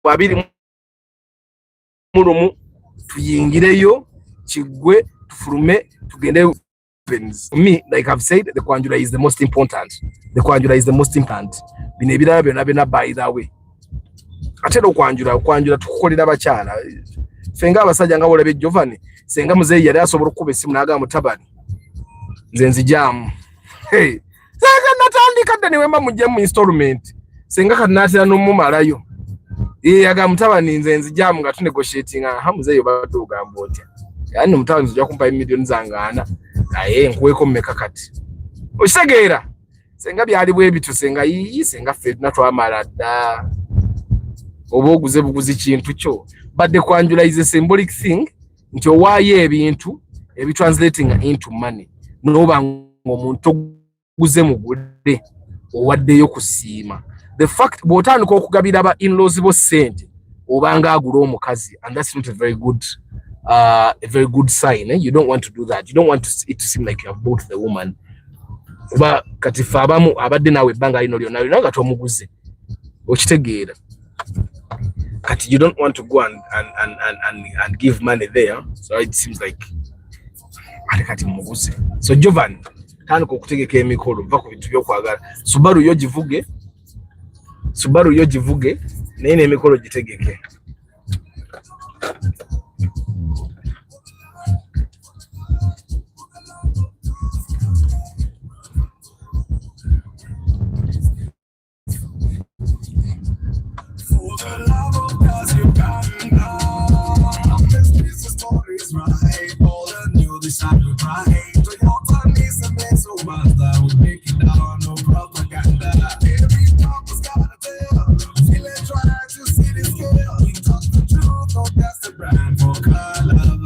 babiri murumu tuyingireyo kigwe tufulume tugende. For me, like I've said, the kwanjula is the most important. Bine ebirala byonna by that way. Atero kwanjula tukukolera abakyala. Fenga abasajja nga bolabe Giovanni, senga muzeeyi yali asobola okuba essimu n'agamba mutabani. Nze nzijamu. Hey, senga natandika dda ne wemba mujje mu installment. Senga kati n'atera n'omumalayo. Agamba mutabani nze nzijamu nga tunegotiatinga. Muzeeyi obadde ogamba otya? Yani mutabani nzija kumpa million zangana. Aye nkuweko mmeka kati. Okitegeera? Senga byali bwe bitu senga ffe natwamala dda. Oba oguze buguzi kintu kyo. But the kwanjula is a symbolic thing. Nti owaayo ebintu ebitranslating into money. Noba ng'omuntu oguze mugudde owaddeyo kusiima. The fact bw'otandika okugabira aba in-laws bo ssente obanga agula omukazi, and that's not a very good sign. You don't want to do that. You don't want it to seem like you have bought the woman. Ba kati fa abamu abadde nawe ebbanga lino lyonna nga tomuguze. Okitegeera. Kati you don't want to go and give money there. So it seems like kati muguze. So Jovan tandika okutegeka emikolo va ku bintu by'okwagala. Subaru yo givuge naye n'emikolo gitegeke. For the love of God's Uganda, this piece of story is right. All the new design to try. Toyota needs to make so much that we make it down, no propaganda. Every papa's got a tale. Feeling try to see the scale. We talk the truth, oh that's the brand for color.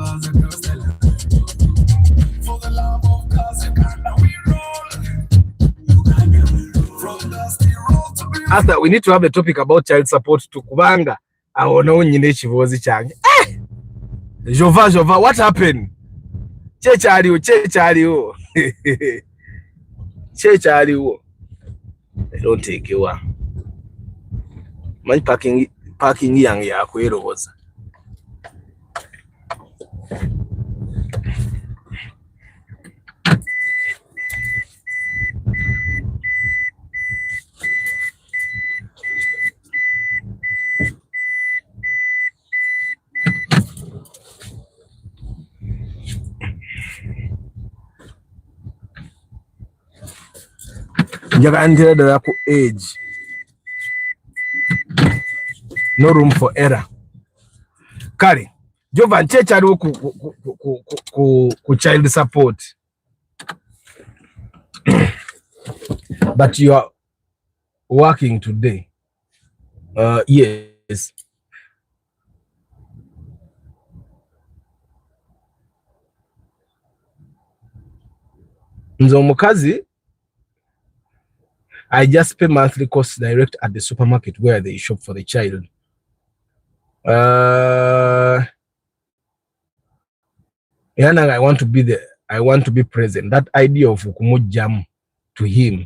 Arthur, we need to have a topic about child support to kubanga awono nyine ekibuuzi kyange. Jova, what happened? Chechaliwo. Chechaliwo. I don't take you. My parking yange yakweroza. Njagandira ddala ku age. No room for error. Kale, Jovan chekyaliwo ku child support. But you are working today. Yes. Nze omukazi, I just pay monthly costs direct at the supermarket where they shop for the child. And I want to be present. That idea of kumujam to him.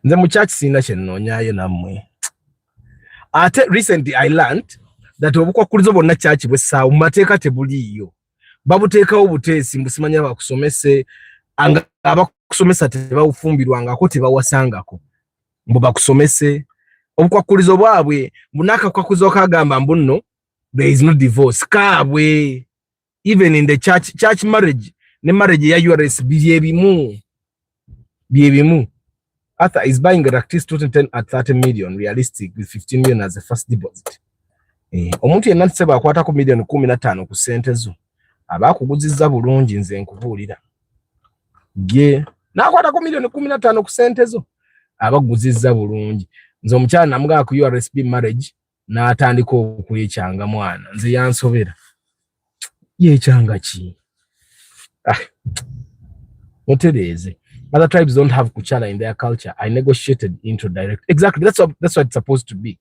Nze mu church sina kyenonyayo namwe. Recently I learned that obukwakulizo bonna church bwessaawo mu mateeka tebuliiyo. Babuteekawo buteesi mbusimanya bakusomese anga abakusomesa tebawufumbirwangako tebawasangako mbu bakusomese obukwakulizo bwabwe bunakakwakulizo kagamba mbuno there is no divorce kaabwe even in the church marriage ne marriage ya URS byebimu Arthur is buying a Raktis 2010 at 30 million realistic with 15 million as the first deposit. Omuntu yenna nseba akwata ku million 15 ku sente zo abakuguzizza bulungi nze nkubuulira ge nakwata ku million 15 ku sente zo abaguzizza bulungi nze omukyala namugaa ku URSB marriage n'atandika okuyekyanga mwana nze yansobera yekyanga ki mutereeze. Other tribes don't have kuchala in their culture. I negotiated into direct. Exactly. That's what it's supposed to be.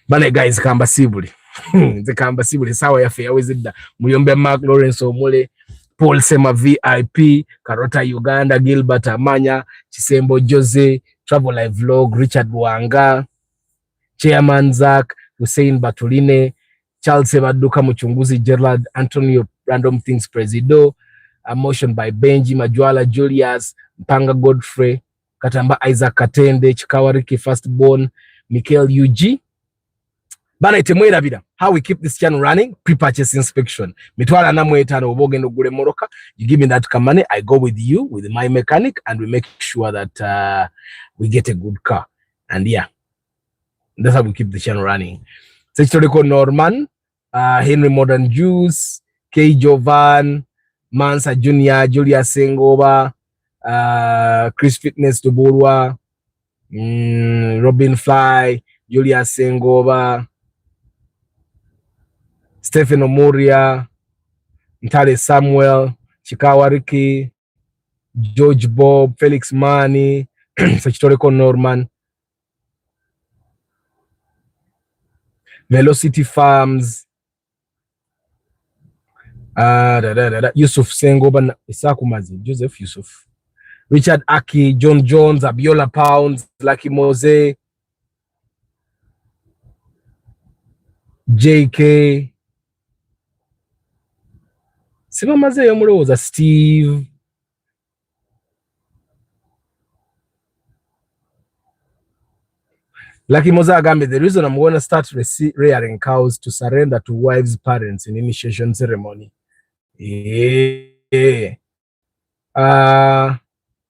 Bane guys kamba sibuli. The kamba sibuli sawa ya fair wizida. Muyombe Mark Lawrence Omule, Paul Sema VIP, Karota Uganda, Gilbert Amanya, Chisembo Jose, Travel Live Vlog, Richard Wanga, Chairman Zach, Hussein Batuline, Charles Sebaduka Muchunguzi, Gerald Antonio Random Things Presido, a motion by Benji Majwala Julius, Mpanga Godfrey, Katamba Isaac Katende, Chikawariki Firstborn, Michael UG. Bana itemwera bida. How we keep this channel running? Pre-purchase inspection. Mitwala namweta no boge no gure moroka. You give me that money, I go with you, with my mechanic, and we make sure that we get a good car. And yeah. That's how we keep the channel running. Historical Norman, Henry Modern Juice, K. Jovan, Mansa Jr., Julia Sengoba, Chris Fitness Tuburwa, Robin Fly, Julia Sengoba, Stephen Omoria, Ntale Samuel, Chikawariki, George Bob, Felix Mani, Historical Norman, Velocity Farms, Yusuf Sengoba, Isakumazi, Joseph Yusuf, Richard Aki, John Jones, Abiola Pounds, Lucky Mose, JK, Simamaze Yomuroza, Steve, Lucky Mozagambe, the reason I'm going to start rearing cows to surrender to wives' parents in initiation ceremony.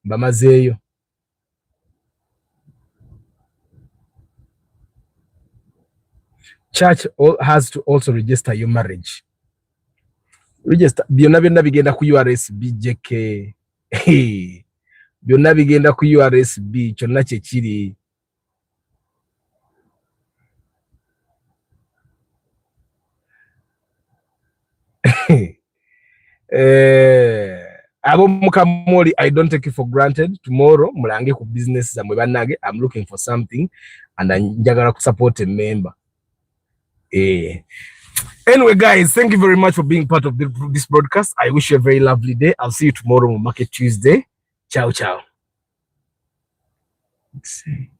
Bamazeyo. Church has to also register your marriage. Register. Byonna byonna bigenda ku URSB JK. Byonna bigenda ku URSB kyonna kye kiri. abo mukamoli, I don't take it for granted. Tomorrow mulange ku business za mwebanage. I'm looking for something and njagala ku support a member. Anyway, guys, thank you very much for being part of this broadcast. I wish you a very lovely day. I'll see you tomorrow on Market Tuesday. Ciao, ciao. Let's see.